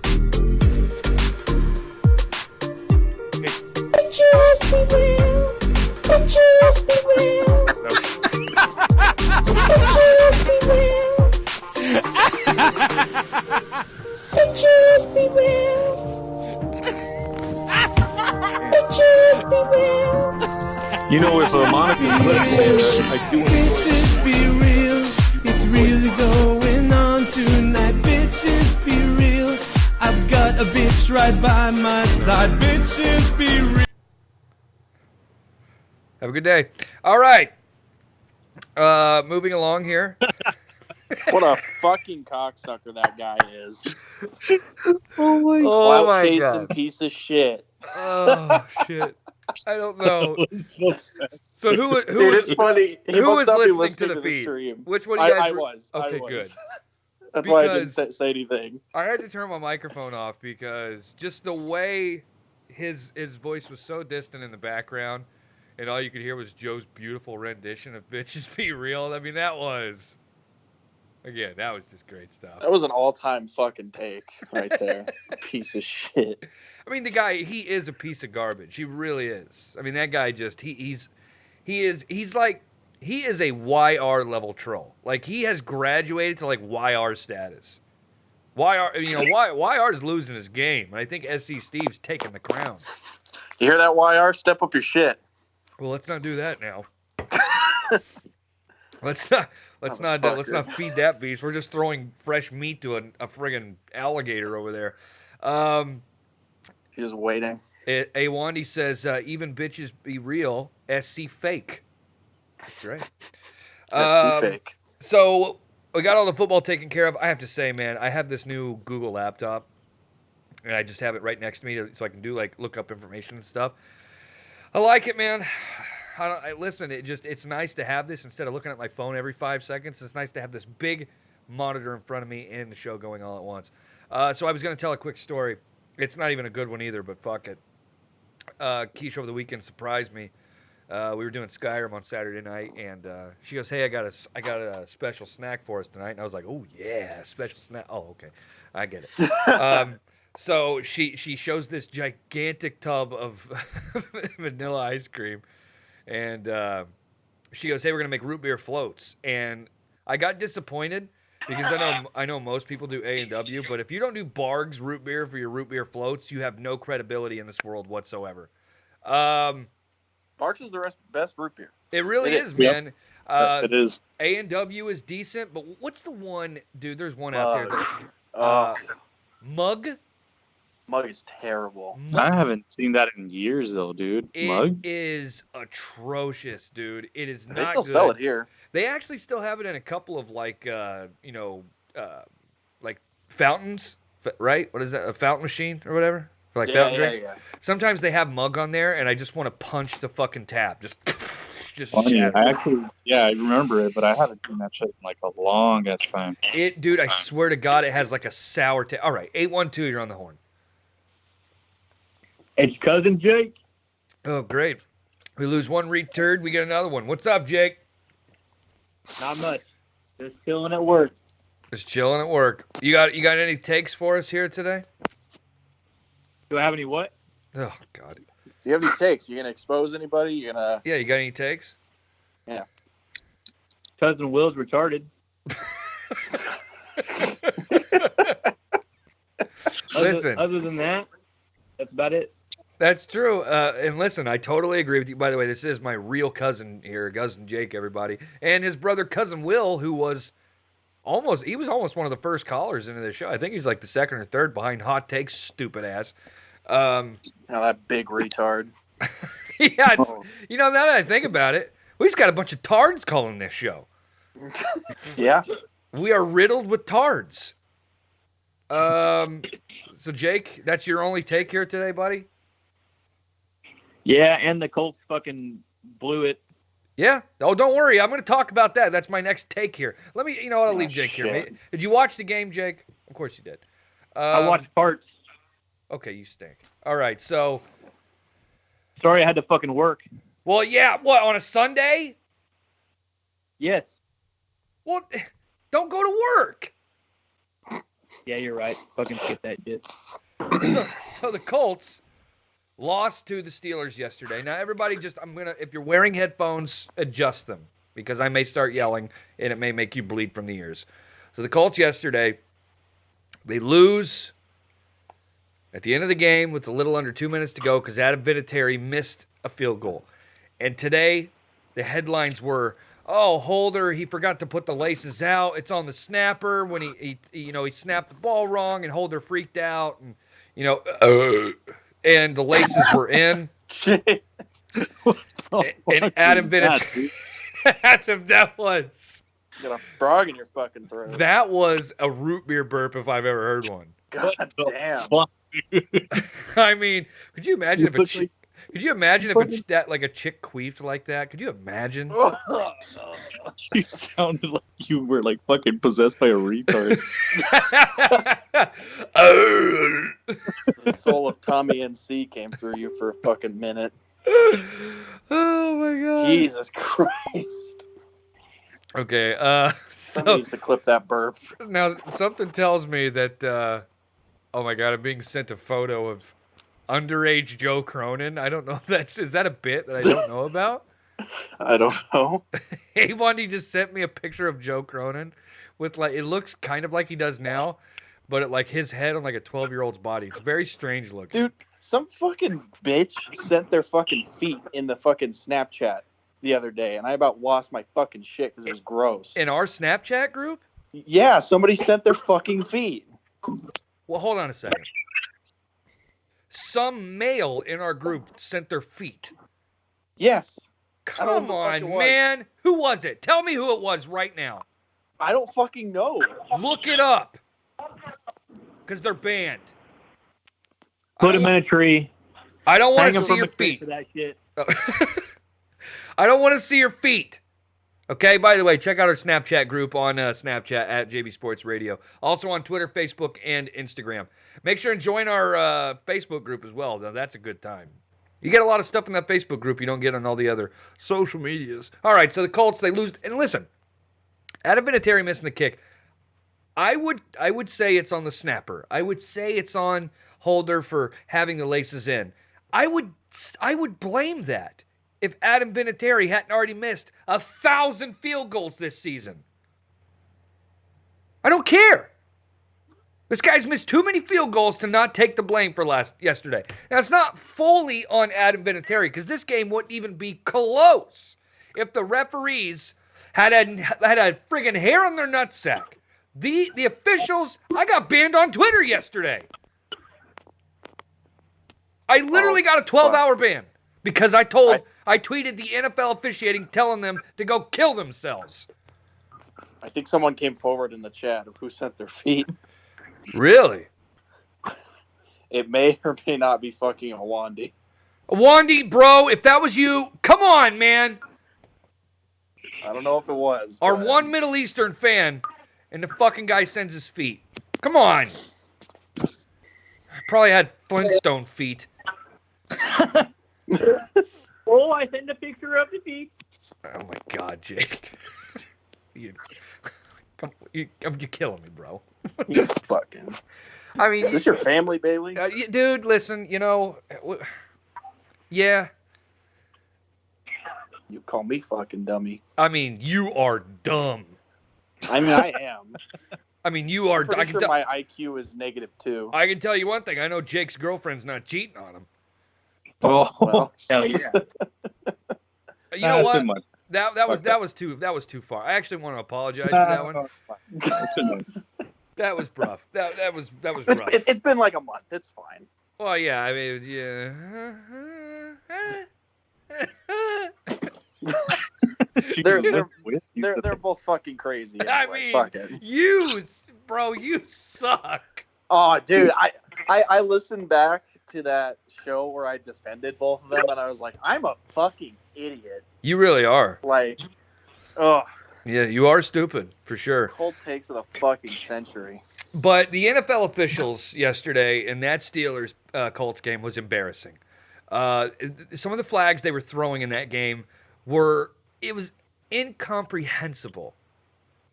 You know, if Monica listening, I do Bitches be real. It's really going on tonight. Bitches be real. I've got a bitch right by my side. Bitches be real. Have a good day. All right. Moving along here. What a fucking cocksucker that guy is. Oh my Clout-chasing piece of shit. Oh, shit. I don't know. So who Dude, it's funny. He who must is not be listening to the feed? stream. Which one of you guys I was. Okay, I was. good. That's why I didn't say anything. I had to turn my microphone off because just the way his voice was so distant in the background, and all you could hear was Joe's beautiful rendition of "Bitches Be Real." I mean, that was just great stuff. That was an all-time fucking take right there. Piece of shit. I mean, the guy, he is a piece of garbage. He really is. I mean, that guy just he's like, he is a YR level troll. Like, he has graduated to like YR status. YR's losing his game. And I think SC Steve's taking the crown. You hear that, YR? Step up your shit. Well, let's not do that now. Let's not feed that beast. We're just throwing fresh meat to a friggin' alligator over there. He's just waiting. Awandi says, even bitches be real, SC fake. That's right. SC fake. So we got all the football taken care of. I have to say, man, I have this new Google laptop, and I just have it right next to me so I can look up information and stuff. I like it, man. Listen, it's nice to have this instead of looking at my phone every 5 seconds. It's nice to have this big monitor in front of me and the show going all at once. So I was going to tell a quick story. It's not even a good one either, but fuck it. Keisha over the weekend surprised me. We were doing Skyrim on Saturday night, and she goes, "Hey, I got a special snack for us tonight." And I was like, "Oh yeah, special snack. Oh, okay, I get it." So she shows this gigantic tub of vanilla ice cream, and she goes, "Hey, we're gonna make root beer floats." And I got disappointed because I know most people do A&W, but if you don't do Barg's root beer for your root beer floats, you have no credibility in this world whatsoever. Parks is the best root beer. It really It is, is. man. It is. A&W is decent, but what's the one, dude? There's one out there that Mug. Mug is terrible. I haven't seen that in years, though, dude. Mug? It is atrocious, dude. It is not They still good. sell it here. They actually still have it in a couple of like like fountains, right? What is that? A fountain machine or whatever? For like fountain drinks. Yeah. Sometimes they have Mug on there, and I just want to punch the fucking tap. Just Funny. shatter. I remember it, but I haven't seen that shit in like a long ass time. Dude, I swear to God, it has like a sour taste. All right, 812, you're on the horn. It's cousin Jake. Oh, great. We lose one returd, we get another one. What's up, Jake? Not much. Just chilling at work. Just chilling at work. You got any takes for us here today? Do I have any what? Oh, God. Do you have any takes? You gonna expose anybody? You gonna? Yeah, you got any takes? Yeah. Cousin Will's retarded. Listen. Other than that, that's about it. That's true. And listen, I totally agree with you. By the way, this is my real cousin here, cousin Jake, everybody. And his brother, cousin Will, who was almost one of the first callers into the show. I think he's like the second or third behind Hot Takes, stupid ass. Now that big retard. Yeah, now that I think about it, we just got a bunch of tards calling this show. Yeah. We are riddled with tards. So Jake, that's your only take here today, buddy? Yeah, and the Colts fucking blew it. Yeah. Oh, don't worry. I'm going to talk about that. That's my next take here. Let me, I'll leave Jake shit. here. Did you watch the game, Jake? Of course you did. I watched parts. Okay, you stink. All right, so. Sorry I had to fucking work. Well, yeah. What, on a Sunday? Yes. Well, don't go to work. Yeah, you're right. Fucking skip that shit. So the Colts lost to the Steelers yesterday. Now, everybody if you're wearing headphones, adjust them because I may start yelling and it may make you bleed from the ears. So the Colts yesterday, they lose at the end of the game with a little under 2 minutes to go because Adam Vinatieri missed a field goal. And today, the headlines were, Holder, he forgot to put the laces out. It's on the snapper when he snapped the ball wrong and Holder freaked out and, and the laces were in. And Adam Vinatieri, that was. Got a frog in your fucking throat. That was a root beer burp if I've ever heard one. God damn. I mean, could you imagine if a chick queefed like that? Could you imagine? You sounded like you were like fucking possessed by a retard. The soul of Tommy NC came through you for a fucking minute. Oh my God. Jesus Christ. Okay, Somebody needs to clip that burp. Now something tells me that oh my God, I'm being sent a photo of underage Joe Cronin. I don't know if is that a bit that I don't know about? I don't know. Hey, Bundy just sent me a picture of Joe Cronin with it looks kind of like he does now, but his head on like a 12-year-old's body. It's very strange looking. Dude, some fucking bitch sent their fucking feet in the fucking Snapchat the other day, and I about lost my fucking shit because it was gross. In our Snapchat group? Yeah, somebody sent their fucking feet. Well, hold on a second. Some male in our group sent their feet. Yes. Come on, man. Who was it? Tell me who it was right now. I don't fucking know. Look it up. Because they're banned. Put them in a tree. I don't want to see your feet. For that shit. I don't want to see your feet. Okay, by the way, check out our Snapchat group on Snapchat at JB Sports Radio. Also on Twitter, Facebook, and Instagram. Make sure and join our Facebook group as well, though. That's a good time. You get a lot of stuff in that Facebook group you don't get on all the other social medias. All right, so the Colts, they lose. And listen, Adam Vinatieri missing the kick. I would say it's on the snapper. I would say it's on Holder for having the laces in. I would blame that if Adam Vinatieri hadn't already missed 1,000 field goals this season. I don't care. This guy's missed too many field goals to not take the blame for yesterday. Now, it's not fully on Adam Vinatieri because this game wouldn't even be close if the referees had a friggin' hair on their nutsack. The officials, I got banned on Twitter yesterday. I literally got a 12-hour ban because I tweeted the NFL officiating telling them to go kill themselves. I think someone came forward in the chat of who sent their feet. Really? It may or may not be fucking Awandi. Awandi, bro, if that was you, come on, man. I don't know if it was. Our one Middle Eastern fan, and the fucking guy sends his feet. Come on. Probably had Flintstone feet. Oh, I sent a picture of the feet. Oh my God, Jake. You're killing me, bro. You fucking. I mean, is this your family, Bailey? Dude, listen, yeah. You call me fucking dummy. I mean, you are dumb. I mean, I am. I mean, you are. I'm sure my IQ is -2. I can tell you one thing. I know Jake's girlfriend's not cheating on him. Oh, well, hell yeah. You know what? That was too far. I actually want to apologize for that one. That was rough. That was rough. It's been like a month. It's fine. Well, yeah. I mean, yeah. They're both fucking crazy. Anyway. I mean, fuck it. you suck. Oh, dude, I listened back to that show where I defended both of them, and I was like, I'm a fucking idiot. You really are. Like, oh. Yeah, you are stupid, for sure. Cold takes of the fucking century. But the NFL officials yesterday in that Steelers Colts game was embarrassing. Some of the flags they were throwing in that game it was incomprehensible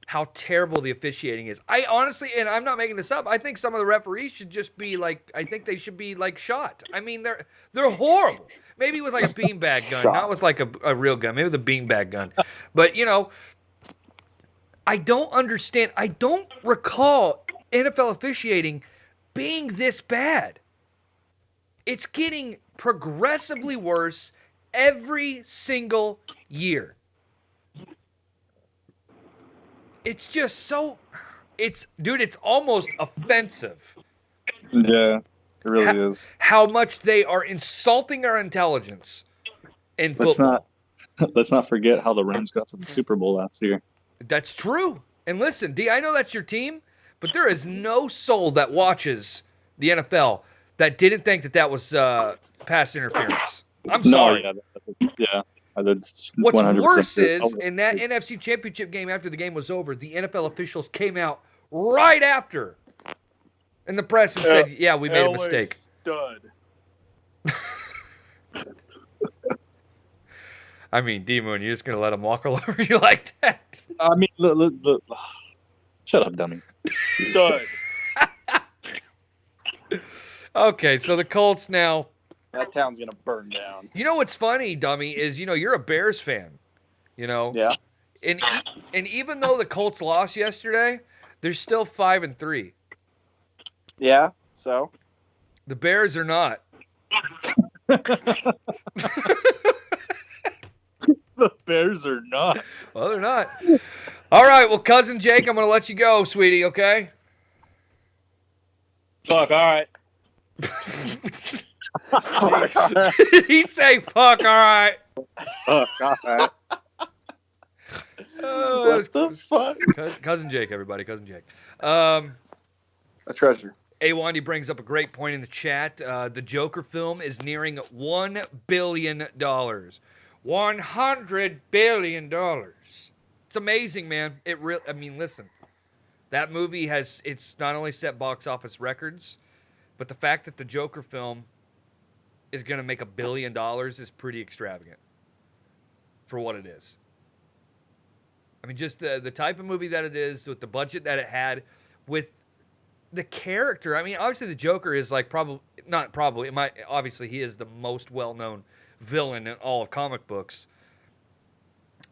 how terrible the officiating is. I honestly, and I'm not making this up, I think some of the referees should just be shot. I mean, they're horrible. Maybe with like a beanbag gun, not with like a real gun, maybe with a beanbag gun. But, I don't understand. I don't recall NFL officiating being this bad. It's getting progressively worse every single year. It's just so, it's almost offensive. Yeah, it really is. How much they are insulting our intelligence in football. Let's not forget how the Rams got to the Super Bowl last year. That's true. And listen, D, I know that's your team, but there is no soul that watches the NFL that didn't think that was pass interference. I'm sorry. Yeah. What's worse is, in that NFC Championship game after the game was over, the NFL officials came out right after in the press and said, yeah, we made a mistake. Stud. I mean, D-Moon, you're just going to let him walk all over you like that? I mean, look. Shut up, dummy. Stud. Okay, so the Colts now. That town's going to burn down. You know what's funny, dummy, is, you're a Bears fan. Yeah. And even though the Colts lost yesterday, they're still 5-3. Yeah, so? The Bears are not. The Bears are not. Well, they're not. All right, well, Cousin Jake, I'm going to let you go, sweetie, okay? Fuck, all right. Did he say fuck, all right? Fuck, all right. What the fuck? Cousin Jake, everybody, Cousin Jake. A treasure. Awandi brings up a great point in the chat. The Joker film is nearing $1 billion. $100 billion. It's amazing, man. Listen. That movie it's not only set box office records, but the fact that the Joker film is going to make $1 billion is pretty extravagant for what it is. I mean, just the type of movie that it is, with the budget that it had, with the character. I mean, obviously the Joker is obviously he is the most well-known villain in all of comic books.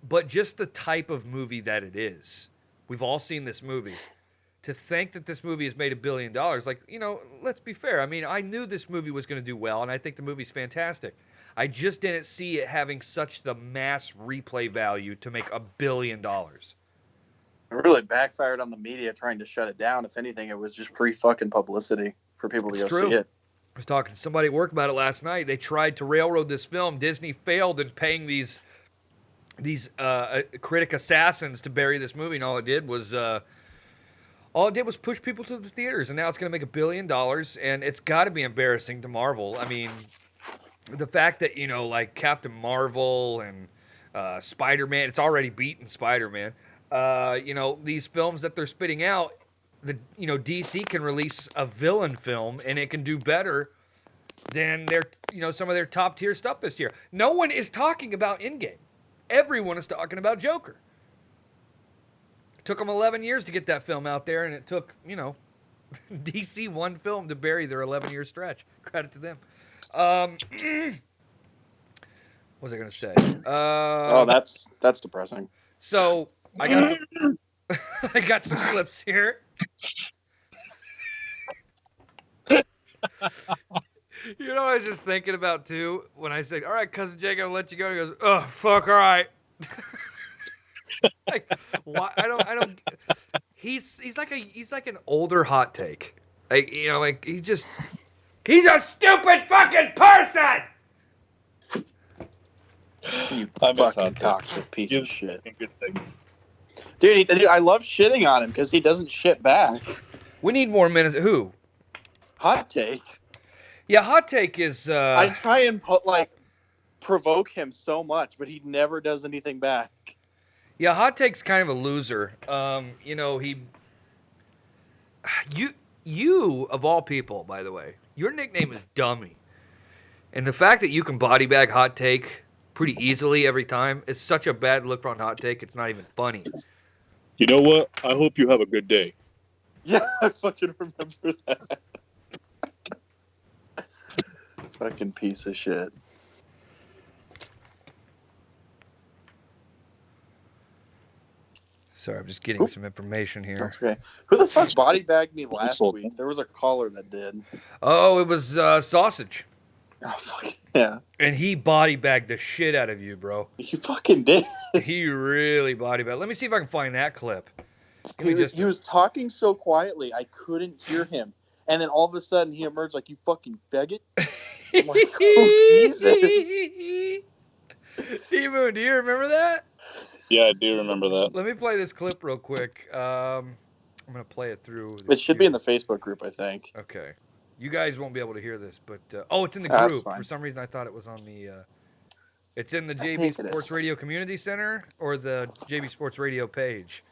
But just the type of movie that it is. We've all seen this movie. to think that this movie has made $1 billion, like, you know, let's be fair. I mean, I knew this movie was going to do well, and I think the movie's fantastic. I just didn't see it having such the mass replay value to make $1 billion. It really backfired on the media trying to shut it down. If anything, it was just free fucking publicity for people to go see it. I was talking to somebody at work about it last night. They tried to railroad this film. Disney failed in paying these critic assassins to bury this movie, and all it did was push people to the theaters. And now it's going to make $1 billion, and it's got to be embarrassing to Marvel. I mean, the fact that, you know, like Captain Marvel and Spider-Man, it's already beaten Spider-Man. You know, these films that they're spitting out, DC can release a villain film and it can do better than some of their top tier stuff this year. No one is talking about Endgame. Everyone is talking about Joker. It took them 11 years to get that film out there, and it took, DC one film to bury their 11-year stretch. Credit to them. What was I going to say? That's depressing. So I got some, I got some clips here. You know what I was just thinking about too when I said, "All right, cousin Jake, I'll let you go." He goes, "Oh, fuck, all right." Like, why? I don't. He's like an older hot take. Like, he's a stupid fucking person. You fucking toxic piece of shit. Dude, I love shitting on him because he doesn't shit back. We need more minutes. Who? Hot take. Yeah, hot take is. I try and provoke him so much, but he never does anything back. Yeah, hot take's kind of a loser. You of all people, by the way, your nickname is Dummy, and the fact that you can body bag hot take pretty easily every time is such a bad look on hot take. It's not even funny. You know what? I hope you have a good day. Yeah, I fucking remember that. Fucking piece of shit. Sorry, I'm just getting some information here. That's okay. Who the fuck body bagged me last week? There was a caller that did. Oh, it was Sausage. Oh, fuck yeah. And he body bagged the shit out of you, bro. You fucking did. He really body bagged. Let me see if I can find that clip. He was talking so quietly, I couldn't hear him. And then all of a sudden, he emerged like, "You fucking faggot." I'm like, oh, Jesus. D-Moon, do you remember that? Yeah, I do remember that. Let me play this clip real quick. I'm going to play it through. It should be in the Facebook group, I think. Okay. You guys won't be able to hear this, but... it's in the group. For some reason, I thought it was on the... it's in the JB Sports Radio Community Center or the JB Sports Radio page?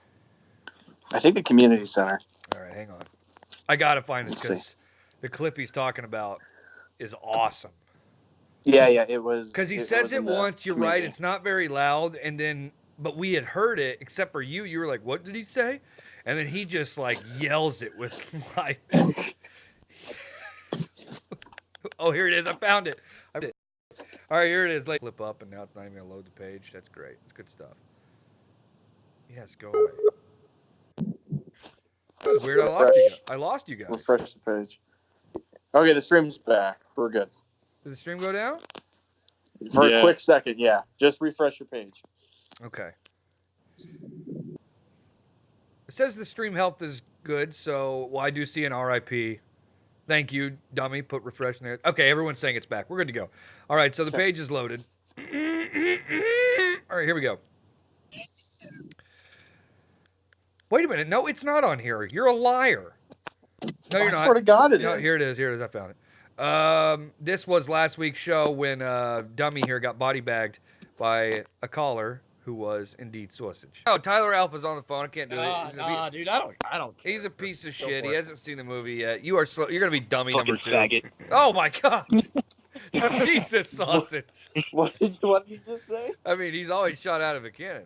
I think the Community Center. All right, hang on. I got to find this because the clip he's talking about is awesome. Yeah, it was... Because he says it once, you're right, it's not very loud, and then... But we had heard it, except for you. You were like, "What did he say?" And then he just yells it with Oh, here it is. I found it. All right, here it is. Flip up, and now it's not even gonna load the page. That's great. It's good stuff. Yes, go away. That was weird. I lost you guys. Refresh the page. Okay, the stream's back. We're good. Did the stream go down? For a quick second, yeah. Just refresh your page. Okay. It says the stream health is good, so I do see an RIP. Thank you, Dummy. Put refresh in there. Okay, everyone's saying it's back. We're good to go. All right, so the page is loaded. All right, here we go. Wait a minute. No, it's not on here. You're a liar. No, you're not. I swear to God it is. Here it is. Here it is. I found it. This was last week's show when Dummy here got body bagged by a caller who was indeed Sausage. Oh, Tyler Alpha's on the phone. I can't do it. Nah, dude, I don't. He's a piece of shit. He hasn't seen the movie yet. You're gonna be Dummy Fucking number 2. faggot. Oh my God. Jesus, Sausage. What did you just say? I mean, he's always shot out of a cannon.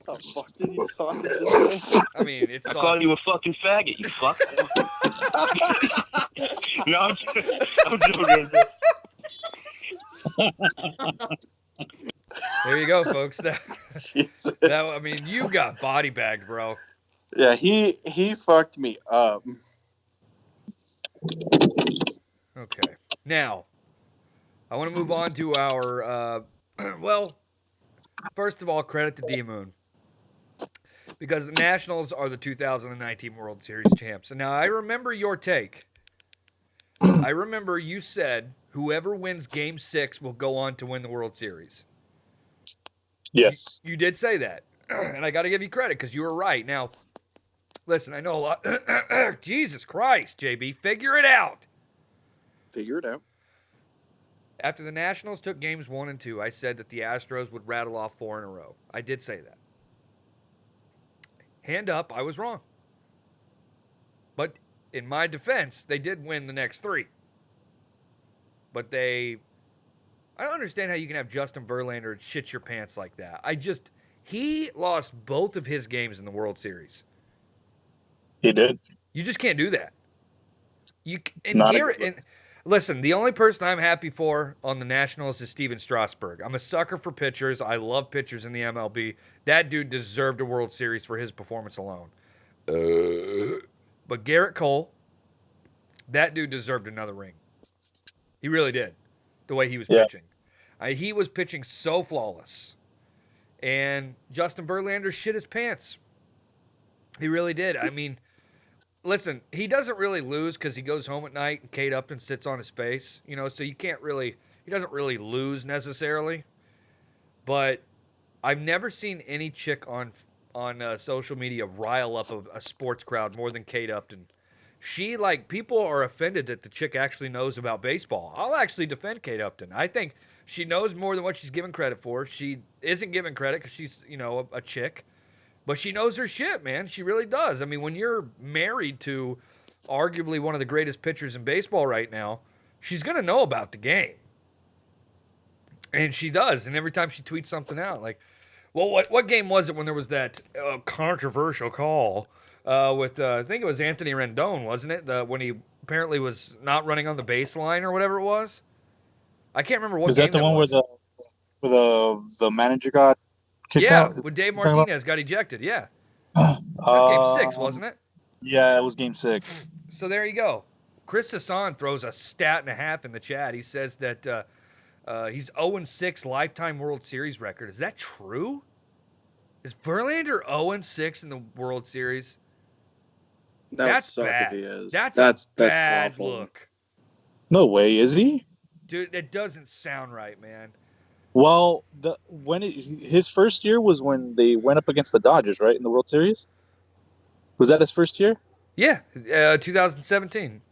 What the fuck did you Sausage just say? I mean, it's. I called you a fucking faggot, you fuck. No, I'm joking. There you go, folks. I mean, you got body bagged, bro. Yeah, he fucked me up. Okay. Now, I want to move on to our, well, first of all, credit to D-Moon. Because the Nationals are the 2019 World Series champs. And now I remember your take. I remember you said whoever wins Game 6 will go on to win the World Series. Yes. You did say that. And I got to give you credit because you were right. Now, listen, I know a lot. Jesus Christ, JB, figure it out. Figure it out. After the Nationals took games 1 and 2, I said that the Astros would rattle off 4 in a row. I did say that. Hand up, I was wrong. But in my defense, they did win the next 3. But I don't understand how you can have Justin Verlander shit your pants like that. He lost both of his games in the World Series. He did. You just can't do that. Listen, the only person I'm happy for on the Nationals is Steven Strasburg. I'm a sucker for pitchers. I love pitchers in the MLB. That dude deserved a World Series for his performance alone. But Garrett Cole, that dude deserved another ring. He really did, the way he was pitching. He was pitching so flawless. And Justin Verlander shit his pants. He really did. I mean, listen, he doesn't really lose because he goes home at night and Kate Upton sits on his face. So he doesn't really lose necessarily. But I've never seen any chick on social media rile up a sports crowd more than Kate Upton. People are offended that the chick actually knows about baseball. I'll actually defend Kate Upton. I think she knows more than what she's given credit for. She isn't given credit because she's, a chick. But she knows her shit, man. She really does. I mean, when you're married to arguably one of the greatest pitchers in baseball right now, she's going to know about the game. And she does. And every time she tweets something out, like, well, what game was it when there was that controversial call with, I think it was Anthony Rendon, wasn't it? When he apparently was not running on the baseline or whatever it was? I can't remember what was game that the one was. where the manager got kicked out? Yeah, when Dave Martinez got ejected, yeah. That was Game 6, wasn't it? Yeah, it was Game 6. So there you go. Chris Hassan throws a stat and a half in the chat. He says that he's 0-6 lifetime World Series record. Is that true? Is Verlander 0-6 in the World Series? That's bad. If he is. That's bad awful. look. No way, is he? Dude, that doesn't sound right, man. Well, his first year was when they went up against the Dodgers, right, in the World Series? Was that his first year? Yeah, 2017.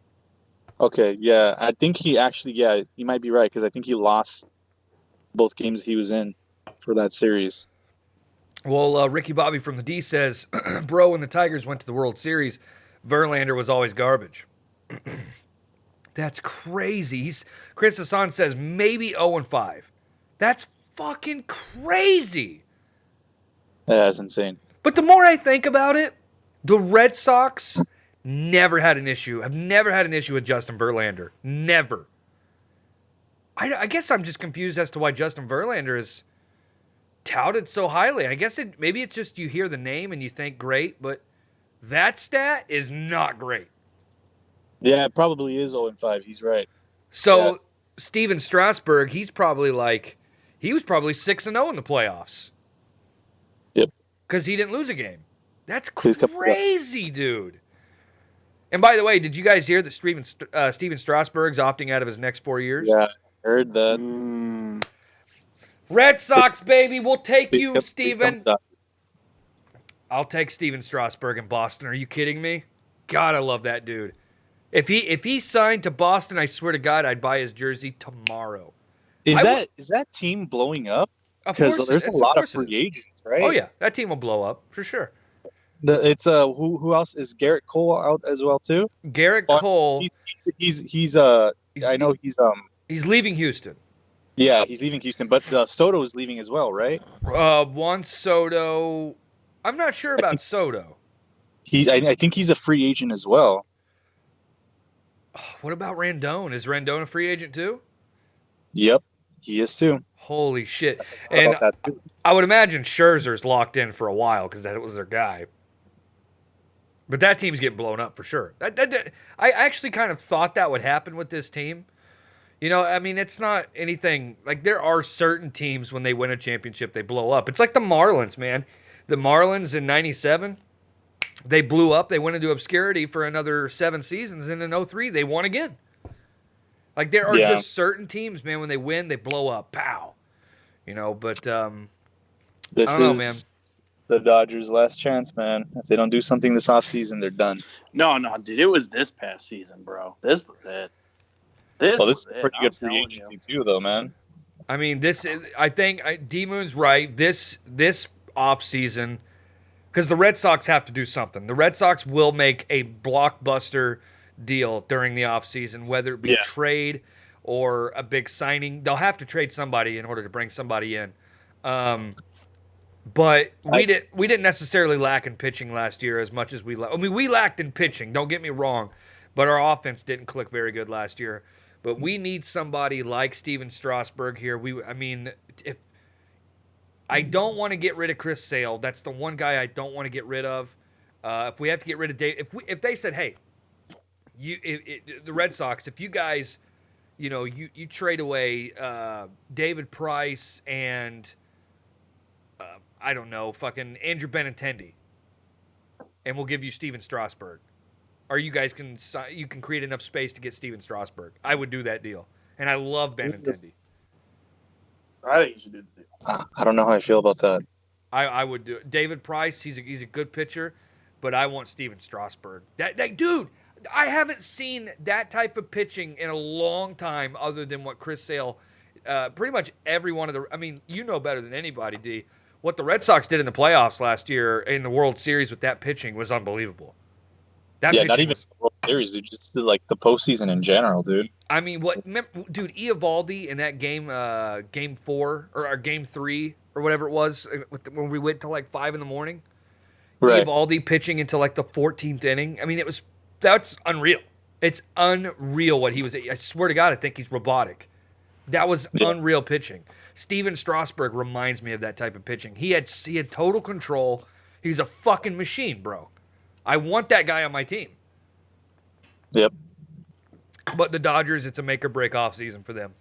Okay, yeah. I think he might be right because I think he lost both games he was in for that series. Well, Ricky Bobby from the D says, bro, when the Tigers went to the World Series, Verlander was always garbage. That's crazy. Chris Hassan says maybe 0-5. That's fucking crazy. That's insane. But the more I think about it, the Red Sox have never had an issue with Justin Verlander. Never. I guess I'm just confused as to why Justin Verlander is touted so highly. I guess maybe it's just you hear the name and you think great, but that stat is not great. Yeah, it probably is 0-5. He's right. So Steven Strasburg, he was probably 6-0 in the playoffs. Yep. Because he didn't lose a game. That's crazy, dude. And by the way, did you guys hear that Steven Strasburg's opting out of his next 4 years? Yeah, I heard that. Red Sox, baby, we'll take you, Steven. I'll take Steven Strasburg in Boston. Are you kidding me? God, I love that dude. If he signed to Boston, I swear to God, I'd buy his jersey tomorrow. Is that team blowing up? Because there's a lot of free agents, right? Oh yeah, that team will blow up for sure. It's who else is Garrett Cole out as well too? Garrett Cole. He's leaving Houston. Yeah, he's leaving Houston, but Soto is leaving as well, right? Juan Soto. I'm not sure about Soto. I think he's a free agent as well. What about Rendon? Is Rendon a free agent too? Yep, he is too. Holy shit! And I would imagine Scherzer's locked in for a while because that was their guy. But that team's getting blown up for sure. I actually kind of thought that would happen with this team. You know, I mean, it's not anything like there are certain teams when they win a championship, they blow up. It's like the Marlins, man. The Marlins in 97, they blew up. They went into obscurity for another 7 seasons. And in 03, they won again. Like there are just certain teams, man, when they win, they blow up. Pow. You know, but I don't know, man. The Dodgers' last chance, man. If they don't do something this offseason, they're done. No, dude. It was this past season, bro. This was it. This is pretty good free agency too, though, man. I mean, I think D-Moon's right. This offseason, because the Red Sox have to do something. The Red Sox will make a blockbuster deal during the offseason, whether it be a trade or a big signing. They'll have to trade somebody in order to bring somebody in. But we didn't necessarily lack in pitching last year as much as we lacked. I mean, we lacked in pitching, don't get me wrong, but our offense didn't click very good last year. But we need somebody like Steven Strasburg here. If I don't want to get rid of Chris Sale, that's the one guy I don't want to get rid of. If we have to get rid of Dave, if they said, hey, the Red Sox, if you guys, you trade away David Price and I don't know, fucking Andrew Benintendi, and we'll give you Steven Strasburg. Or you guys can create enough space to get Steven Strasburg. I would do that deal. And I love Benintendi. I think you should do the deal. I don't know how I feel about that. I would do it. David Price, he's a good pitcher, but I want Steven Strasburg. That dude, I haven't seen that type of pitching in a long time other than what Chris Sale, pretty much every one of the, I mean, you know better than anybody, D. What the Red Sox did in the playoffs last year in the World Series with that pitching was unbelievable. Not even the World Series, dude. Just like the postseason in general, dude. I mean, dude, Eovaldi in that game 4 or game 3 or whatever it was when we went till like 5 a.m. Right. Eovaldi pitching until like the 14th inning. I mean, that's unreal. It's unreal what he was. I swear to God, I think he's robotic. That was unreal pitching. Steven Strasburg reminds me of that type of pitching. He had total control. He's a fucking machine, bro. I want that guy on my team. Yep. But the Dodgers, it's a make or break offseason for them.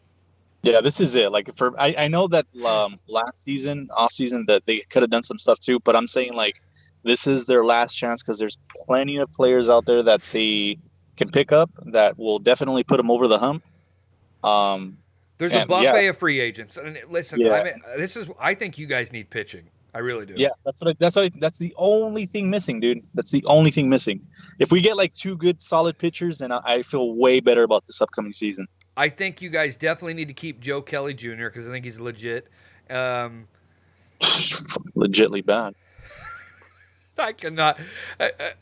Yeah, this is it. Like I know that last season, off season, that they could have done some stuff too. But I'm saying like this is their last chance because there's plenty of players out there that they can pick up that will definitely put them over the hump. There's a buffet of free agents. And listen, I think you guys need pitching. I really do. Yeah, that's the only thing missing, dude. That's the only thing missing. If we get like 2 good solid pitchers, then I feel way better about this upcoming season. I think you guys definitely need to keep Joe Kelly Jr. because I think he's legit. Legitly bad. I cannot.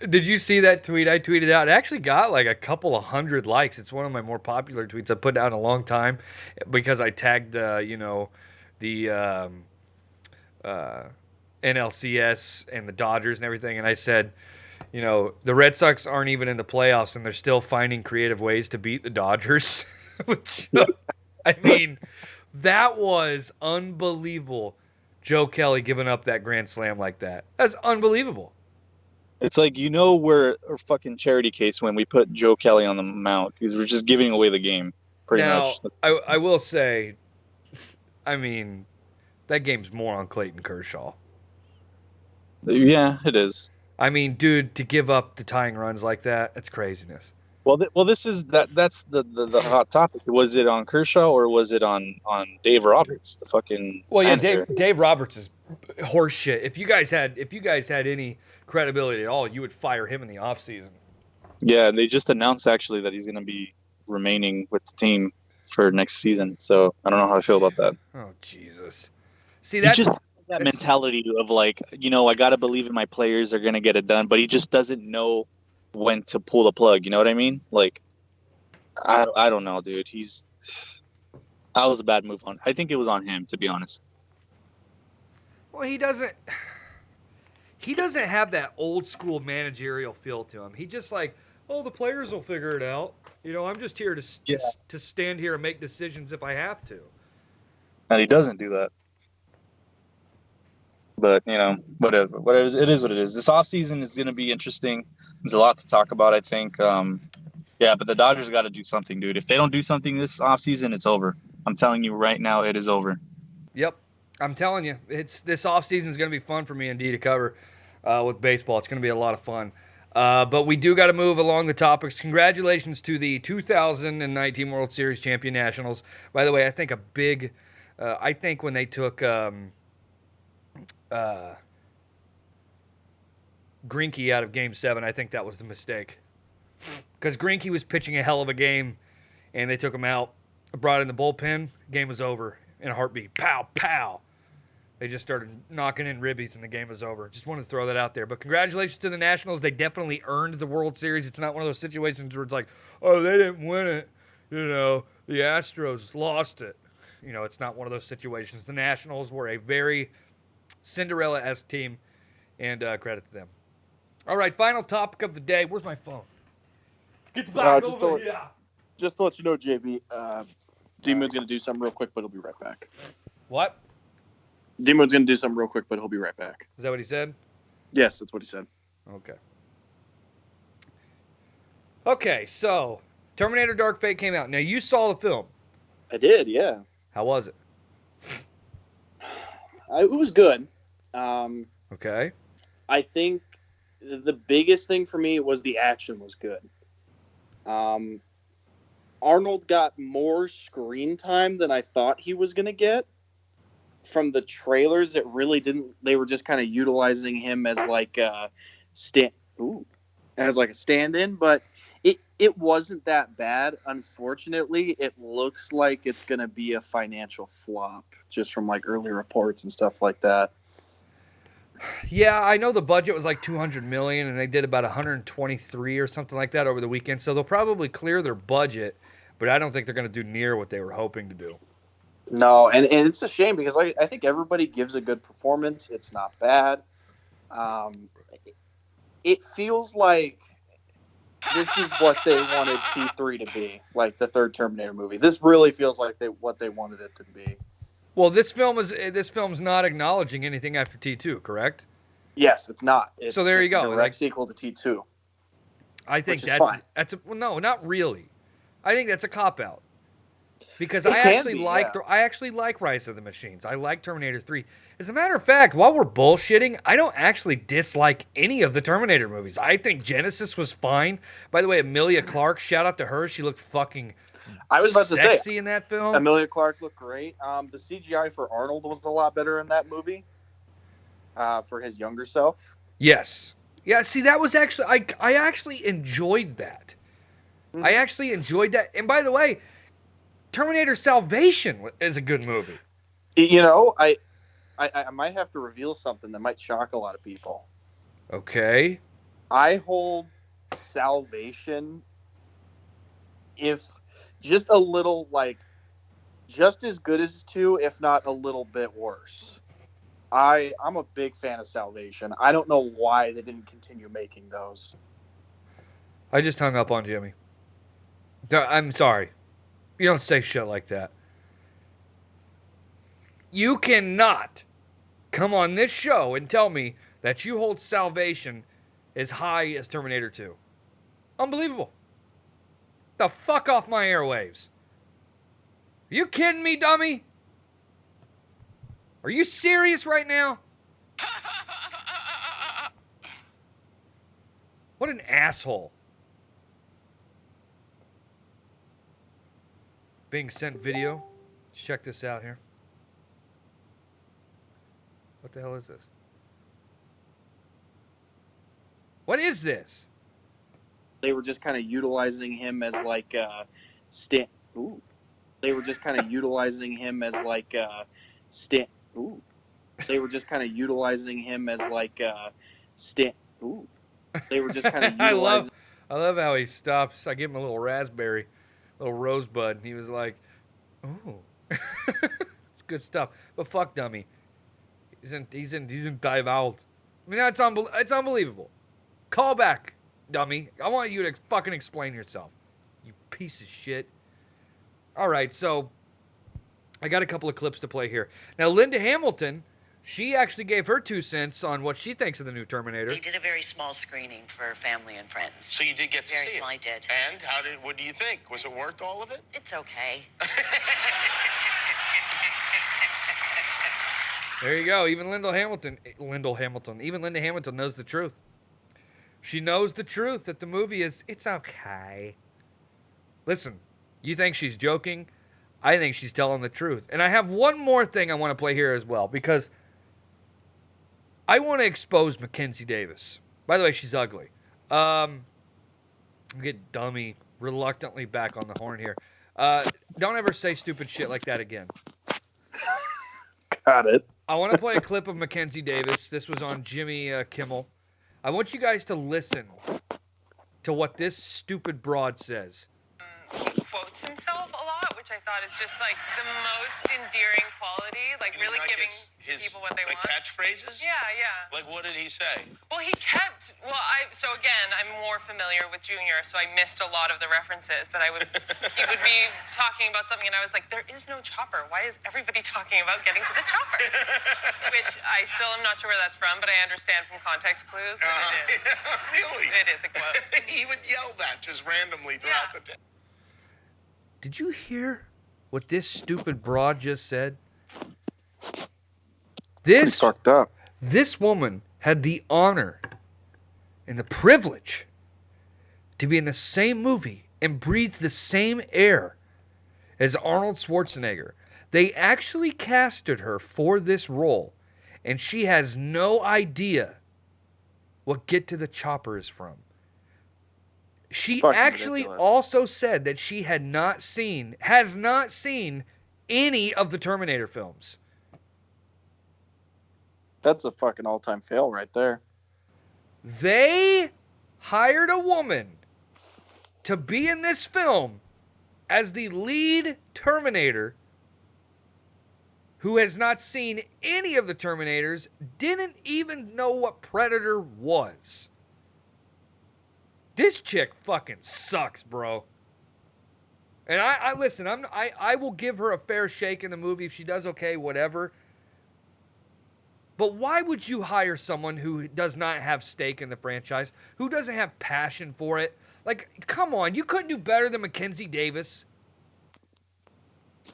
Did you see that tweet I tweeted out? It actually got like a couple of hundred likes. It's one of my more popular tweets I put out in a long time because I tagged, the NLCS and the Dodgers and everything. And I said, the Red Sox aren't even in the playoffs and they're still finding creative ways to beat the Dodgers. Which, I mean, that was unbelievable. Joe Kelly giving up that grand slam like that. That's unbelievable. It's like, we're a fucking charity case when we put Joe Kelly on the mound because we're just giving away the game pretty much. I will say, I mean, that game's more on Clayton Kershaw. Yeah, it is. I mean, dude, to give up the tying runs like that, that's craziness. Well, this is that's the hot topic. Was it on Kershaw or was it on Dave Roberts, the fucking manager? Dave Roberts is horseshit. If you guys had any credibility at all, you would fire him in the offseason. Yeah, and they just announced actually that he's going to be remaining with the team for next season. So I don't know how I feel about that. Oh Jesus! See, that's just that mentality of like, I got to believe in my players; they're going to get it done. But he just doesn't know when to pull the plug. You know what I mean? Like, I don't know, dude. That was a bad move on. I think it was on him, to be honest. Well, he doesn't have that old school managerial feel to him. He just like, the players will figure it out. I'm just here to stand here and make decisions if I have to. And he doesn't do that. But whatever. It is what it is. This offseason is going to be interesting. There's a lot to talk about, I think. Yeah, but the Dodgers got to do something, dude. If they don't do something this offseason, it's over. I'm telling you right now, it is over. Yep, I'm telling you, this offseason is going to be fun for me and D to cover with baseball. It's going to be a lot of fun. But we do got to move along the topics. Congratulations to the 2019 World Series champion Nationals. By the way, I think I think when they took Greinke out of Game 7, I think that was the mistake. Because Greinke was pitching a hell of a game, and they took him out, brought in the bullpen, game was over in a heartbeat. Pow, pow. They just started knocking in ribbies, and the game was over. Just wanted to throw that out there. But congratulations to the Nationals. They definitely earned the World Series. It's not one of those situations where it's like, oh, they didn't win it. The Astros lost it. It's not one of those situations. The Nationals were a very Cinderella-esque team, and credit to them. All right, final topic of the day. Where's my phone? Get the back over here. Just to let you know, JB, D-Moon's going to do something real quick, but he'll be right back. What? D-Moon's going to do something real quick, but he'll be right back. Is that what he said? Yes, that's what he said. Okay. Okay, so Terminator Dark Fate came out. Now, you saw the film. I did, yeah. How was it? It was good. Okay. I think the biggest thing for me was the action was good. Arnold got more screen time than I thought he was going to get. From the trailers, it really didn't. They were just kind of utilizing him as like a stand-in, but it wasn't that bad. Unfortunately, it looks like it's going to be a financial flop, just from like early reports and stuff like that. Yeah, I know the budget was like $200 million, and they did about 123 or something like that over the weekend. So they'll probably clear their budget, but I don't think they're going to do near what they were hoping to do. No, and it's a shame because I think everybody gives a good performance. It's not bad. It feels like this is what they wanted T3 to be, like the third Terminator movie. This really feels like what they wanted it to be. Well, this film's not acknowledging anything after T2, correct? Yes, it's not. It's so there you go. A direct sequel to T2. I think that's well, no, not really. I think that's a cop out. Because I actually like Rise of the Machines. I like Terminator 3. As a matter of fact, while we're bullshitting, I don't actually dislike any of the Terminator movies. I think Genesis was fine. By the way, Emilia Clarke, shout out to her. She looked fucking sexy in that film. Emilia Clarke looked great. The CGI for Arnold was a lot better in that movie. For his younger self. Yes. Yeah, see, that was actually I actually enjoyed that. Mm-hmm. I actually enjoyed that. And by the way, Terminator Salvation is a good movie. I might have to reveal something that might shock a lot of people. Okay. I hold Salvation, if just a little, just as good as 2, if not a little bit worse. I'm a big fan of Salvation. I don't know why they didn't continue making those. I just hung up on Jimmy. I'm sorry. You don't say shit like that. You cannot come on this show and tell me that you hold Salvation as high as Terminator 2. Unbelievable. The fuck off my airwaves. Are you kidding me, dummy? Are you serious right now? What an asshole. Being sent video. Let's check this out here. What the hell is this? What is this? They were just kind of utilizing him as like a stand. Ooh. They were just kind of utilizing him as like a stand. Ooh. They were just kind of utilizing him as like a stand. Ooh. They were just kind of utilizing. I love how he stops. I give him a little raspberry, little rosebud, and he was like, "Ooh, it's good stuff." But fuck, dummy. He's in timeout. I mean, it's unbelievable. Call back, dummy. I want you to fucking explain yourself. You piece of shit. All right, so I got a couple of clips to play here. Now, Linda Hamilton, She actually gave her 2 cents on what she thinks of the new Terminator. They did a very small screening for family and friends. So you did get to very see small, it? I did. And what do you think? Was it worth all of it? It's okay. There you go. Even Linda Hamilton knows the truth. She knows the truth that the movie it's okay. Listen, you think she's joking? I think she's telling the truth. And I have one more thing I want to play here as well, because I want to expose Mackenzie Davis. By the way, she's ugly. I'll get dummy reluctantly back on the horn here. Don't ever say stupid shit like that again. Got it. I want to play a clip of Mackenzie Davis. This was on Jimmy Kimmel. I want you guys to listen to what this stupid broad says. He quotes himself a lot, which I thought is just like the most endearing quality, like really like giving his people what they want. Catchphrases? Yeah, yeah. Like, what did he say? Well, so again, I'm more familiar with Junior, so I missed a lot of the references, but he would be talking about something, and I was like, there is no chopper. Why is everybody talking about getting to the chopper? Which I still am not sure where that's from, but I understand from context clues that it is. Really? It is a quote. He would yell that just randomly throughout the day. Did you hear what this stupid broad just said? This fucked up. This woman had the honor and the privilege to be in the same movie and breathe the same air as Arnold Schwarzenegger. They actually casted her for this role, and she has no idea what Get to the Chopper is from. She Fucking actually ridiculous. also said that she has not seen any of the Terminator films. That's a fucking all-time fail right there. They hired a woman to be in this film as the lead Terminator who has not seen any of the Terminators, didn't even know what Predator was. This chick fucking sucks, bro. And I listen, I will give her a fair shake in the movie. If she does okay, whatever. But why would you hire someone who does not have stake in the franchise, who doesn't have passion for it? Like, come on, you couldn't do better than Mackenzie Davis.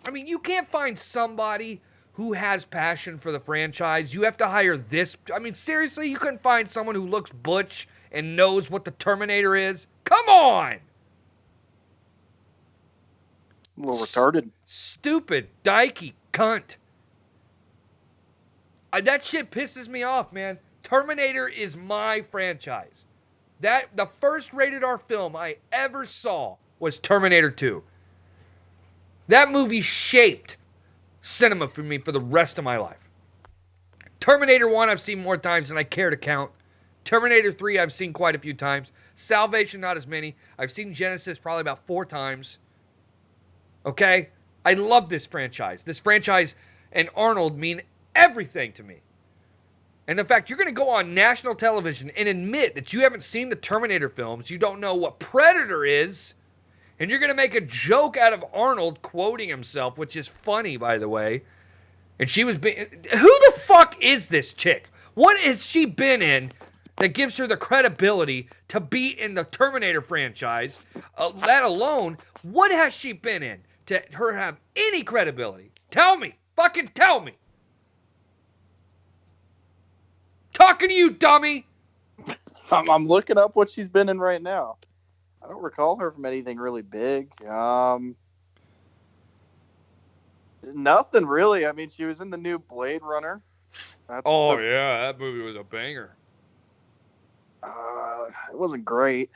I mean, you can't find somebody who has passion for the franchise. You have to hire this. I mean, seriously, you couldn't find someone who looks butch and knows what the Terminator is? Come on! A little retarded. Stupid, dykey cunt. That shit pisses me off, man. Terminator is my franchise. The first rated R film I ever saw was Terminator 2. That movie shaped cinema for me for the rest of my life. Terminator 1 I've seen more times than I care to count. Terminator 3 I've seen quite a few times. Salvation not as many. I've seen Genesis probably about 4 times. Okay? I love this franchise. This franchise and Arnold mean everything to me. And the fact you're going to go on national television and admit that you haven't seen the Terminator films, you don't know what Predator is, and you're going to make a joke out of Arnold quoting himself, which is funny, by the way. And she was who the fuck is this chick? What has she been in that gives her the credibility to be in the Terminator franchise? Let alone, what has she been in to her have any credibility? Tell me. Fucking tell me. Talking to you, dummy. I'm looking up what she's been in right now. I don't recall her from anything really big. Nothing really. I mean, she was in the new Blade Runner. Yeah, that movie was a banger. It wasn't great.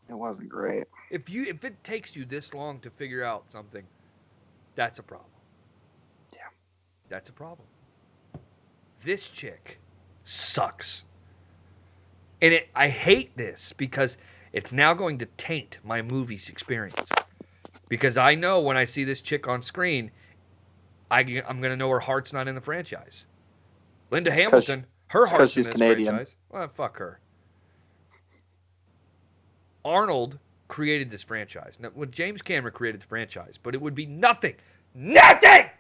It wasn't great. If it takes you this long to figure out something, that's a problem. Yeah. That's a problem. This chick sucks. And I hate this because it's now going to taint my movie's experience. Because I know when I see this chick on screen, I'm going to know her heart's not in the franchise. Linda Hamilton, her heart's in this Canadian. franchise. Well, fuck her. Arnold created this franchise. Now, well, James Cameron created the franchise, but it would be nothing without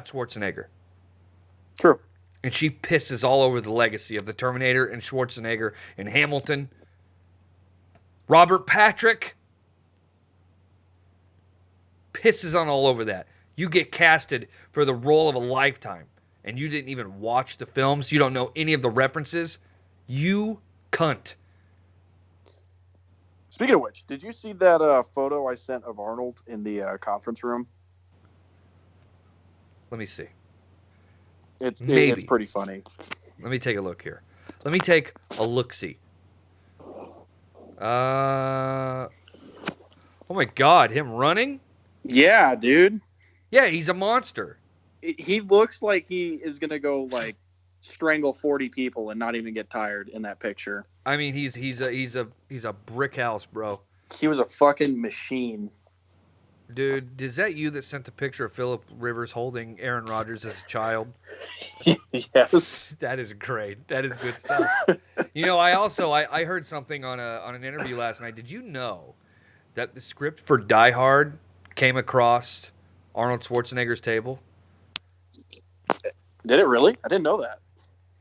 Schwarzenegger. True. And she pisses all over the legacy of the Terminator and Schwarzenegger and Hamilton. Robert Patrick pisses on all over that. You get casted for the role of a lifetime, and you didn't even watch the films. You don't know any of the references. You cunt. Speaking of which, did you see that photo I sent of Arnold in the conference room? Let me see. It's Maybe. pretty funny. Let me take a look here. Let me take a look-see. Oh my God, him running? Yeah, dude. Yeah, he's a monster. He looks like he is gonna go like strangle 40 people and not even get tired in that picture. I mean, he's a brick house, bro. He was a fucking machine. Dude, is that you that sent the picture of Phillip Rivers holding Aaron Rodgers as a child? Yes. That is great. That is good stuff. You know, I heard something on an interview last night. Did you know that the script for Die Hard came across Arnold Schwarzenegger's table? Did it really? I didn't know that.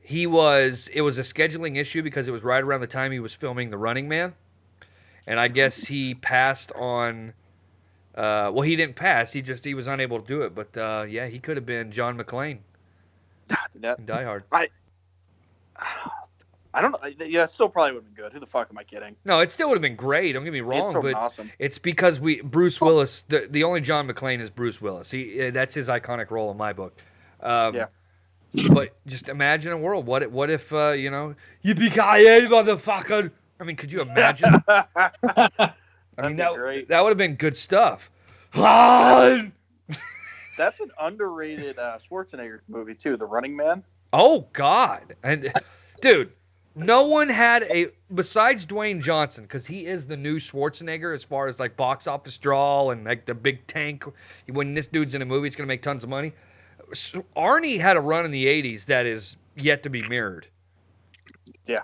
It was a scheduling issue because it was right around the time he was filming The Running Man. And I guess he passed on well, he didn't pass. He was unable to do it. But yeah, he could have been John McClane in Die Hard. I don't know. Yeah, it still probably would have been good. Who the fuck am I kidding? No, it still would have been great. Don't get me wrong, still but awesome. It's because Bruce Willis. The only John McClane is Bruce Willis. That's his iconic role in my book. Yeah. But just imagine a world. What if you know, yippee-ki-yay, motherfucker? I mean, could you imagine? I mean, that would have been good stuff. That's an underrated Schwarzenegger movie too, The Running Man. Oh God, and dude, no one had besides Dwayne Johnson, because he is the new Schwarzenegger as far as like box office draw and like the big tank. When this dude's in a movie, it's gonna make tons of money. Arnie had a run in the '80s that is yet to be mirrored. Yeah,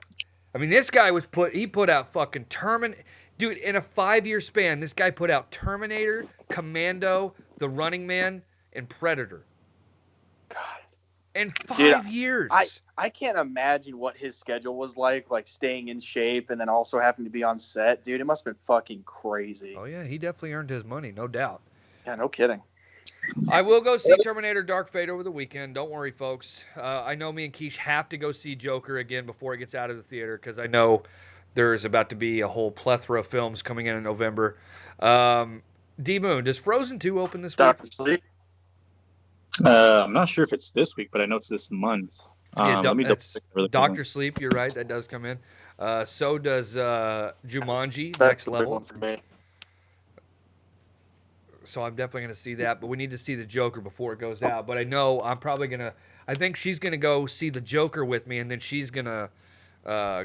I mean, this guy put out fucking Terminator. Dude, in a 5-year span, this guy put out Terminator, Commando, The Running Man, and Predator. God. In 5 years. I can't imagine what his schedule was like staying in shape and then also having to be on set. Dude, it must have been fucking crazy. Oh, yeah, he definitely earned his money, no doubt. Yeah, no kidding. I will go see Terminator Dark Fate over the weekend. Don't worry, folks. I know me and Keish have to go see Joker again before it gets out of the theater because I know there's about to be a whole plethora of films coming in November. D-Moon, does Frozen 2 open this week? Dr. Sleep? I'm not sure if it's this week, but I know it's this month. Yeah, let me Dr. Sleep, you're right. That does come in. So does Jumanji, That's Next the big Level. one for me. So I'm definitely going to see that, but we need to see the Joker before it goes out. But I know I'm probably going to – I think she's going to go see the Joker with me, and then she's going to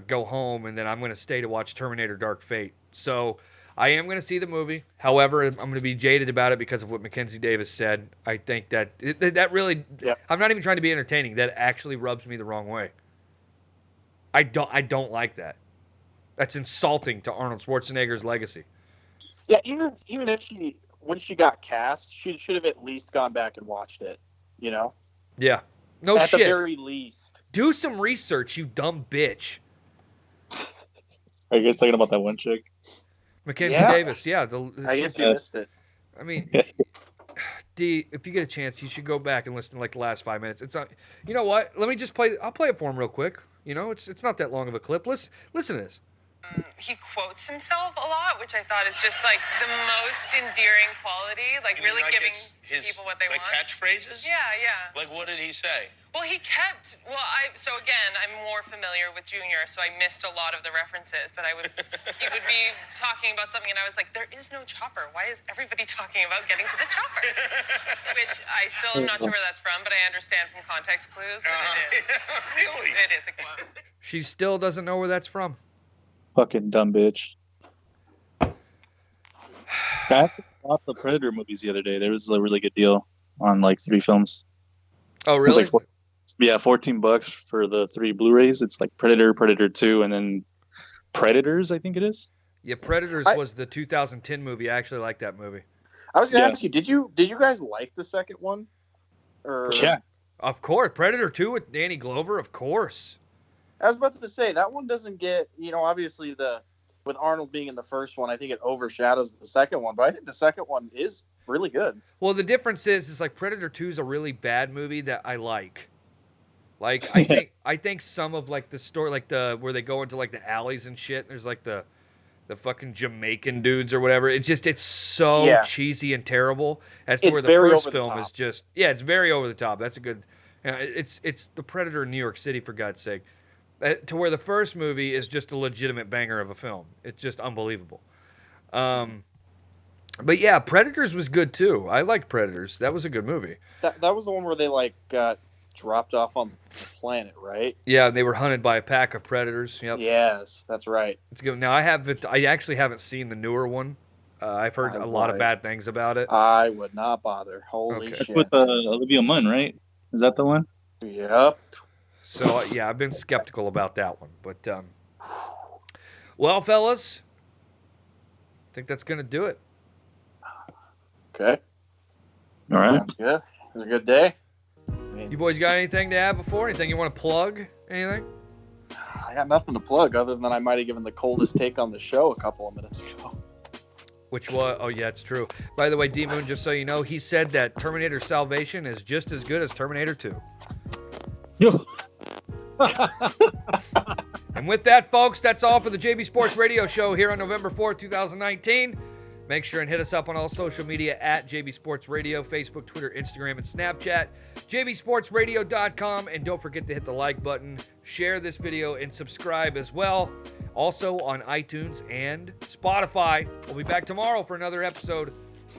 go home, and then I'm going to stay to watch Terminator Dark Fate. So I am going to see the movie. However, I'm going to be jaded about it because of what Mackenzie Davis said. I think that really – I'm not even trying to be entertaining. That actually rubs me the wrong way. I don't like that. That's insulting to Arnold Schwarzenegger's legacy. Yeah, even if when she got cast, she should have at least gone back and watched it, you know? Yeah. No At shit. the very least. Do some research, you dumb bitch. Are you guys talking about that one chick? Mackenzie Davis, yeah. I guess you missed it. I mean, D, if you get a chance, you should go back and listen to like the last 5 minutes. It's not, you know what? Let me just play. I'll play it for him real quick. You know, it's not that long of a clip. Listen to this. He quotes himself a lot, which I thought is just like the most endearing quality, like You mean really like giving his people what they like want. catchphrases? Yeah. Like what did he say? Well, so again, I'm more familiar with Junior, so I missed a lot of the references, but he would be talking about something, and I was like, there is no chopper. Why is everybody talking about getting to the chopper? Which I still am not sure where that's from, but I understand from context clues that it is. Really? It is a quote. She still doesn't know where that's from. Fucking dumb bitch. I bought the Predator movies the other day. There was a really good deal on like 3 films. Oh, really? It was like $14 for the 3 Blu-rays. It's like Predator, Predator 2, and then Predators, I think it is. Yeah, Predators was the 2010 movie. I actually like that movie. I was going to ask you, did you guys like the second one? Or Yeah. Of course. Predator 2 with Danny Glover, of course. I was about to say, that one doesn't get, obviously with Arnold being in the first one, I think it overshadows the second one, but I think the second one is really good. Well, the difference is like Predator 2 is a really bad movie that I like. Like I think some of like the story, like where they go into like the alleys and shit, and there's like the fucking Jamaican dudes or whatever. It's so cheesy and terrible as to where the first film is just it's very over the top. That's a good. It's the Predator in New York City, for God's sake. To where the first movie is just a legitimate banger of a film. It's just unbelievable. But yeah, Predators was good too. I liked Predators. That was a good movie. That was the one where they like got dropped off on the planet, right? Yeah, they were hunted by a pack of predators. Yep. Yes, that's right. It's good. Now I actually haven't seen the newer one. I've heard a lot of bad things about it. I would not bother. Holy shit! With Olivia Munn, right? Is that the one? Yep. So yeah, I've been skeptical about that one, but well, fellas, I think that's gonna do it. Okay. All right. Yeah, it was a good day. You boys got anything to add before? Anything you want to plug? Anything? I got nothing to plug other than I might have given the coldest take on the show a couple of minutes ago. Which was? Oh yeah, it's true. By the way, D-Moon, just so you know, he said that Terminator Salvation is just as good as Terminator 2. Yo. And with that, folks, that's all for the JB Sports Radio Show here on November 4th, 2019. Make sure and hit us up on all social media at JB Sports Radio, Facebook, Twitter, Instagram, and Snapchat, jbsportsradio.com, and don't forget to hit the like button, share this video, and subscribe as well. Also on iTunes and Spotify. We'll be back tomorrow for another episode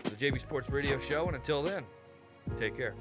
of the JB Sports Radio Show, and until then, take care.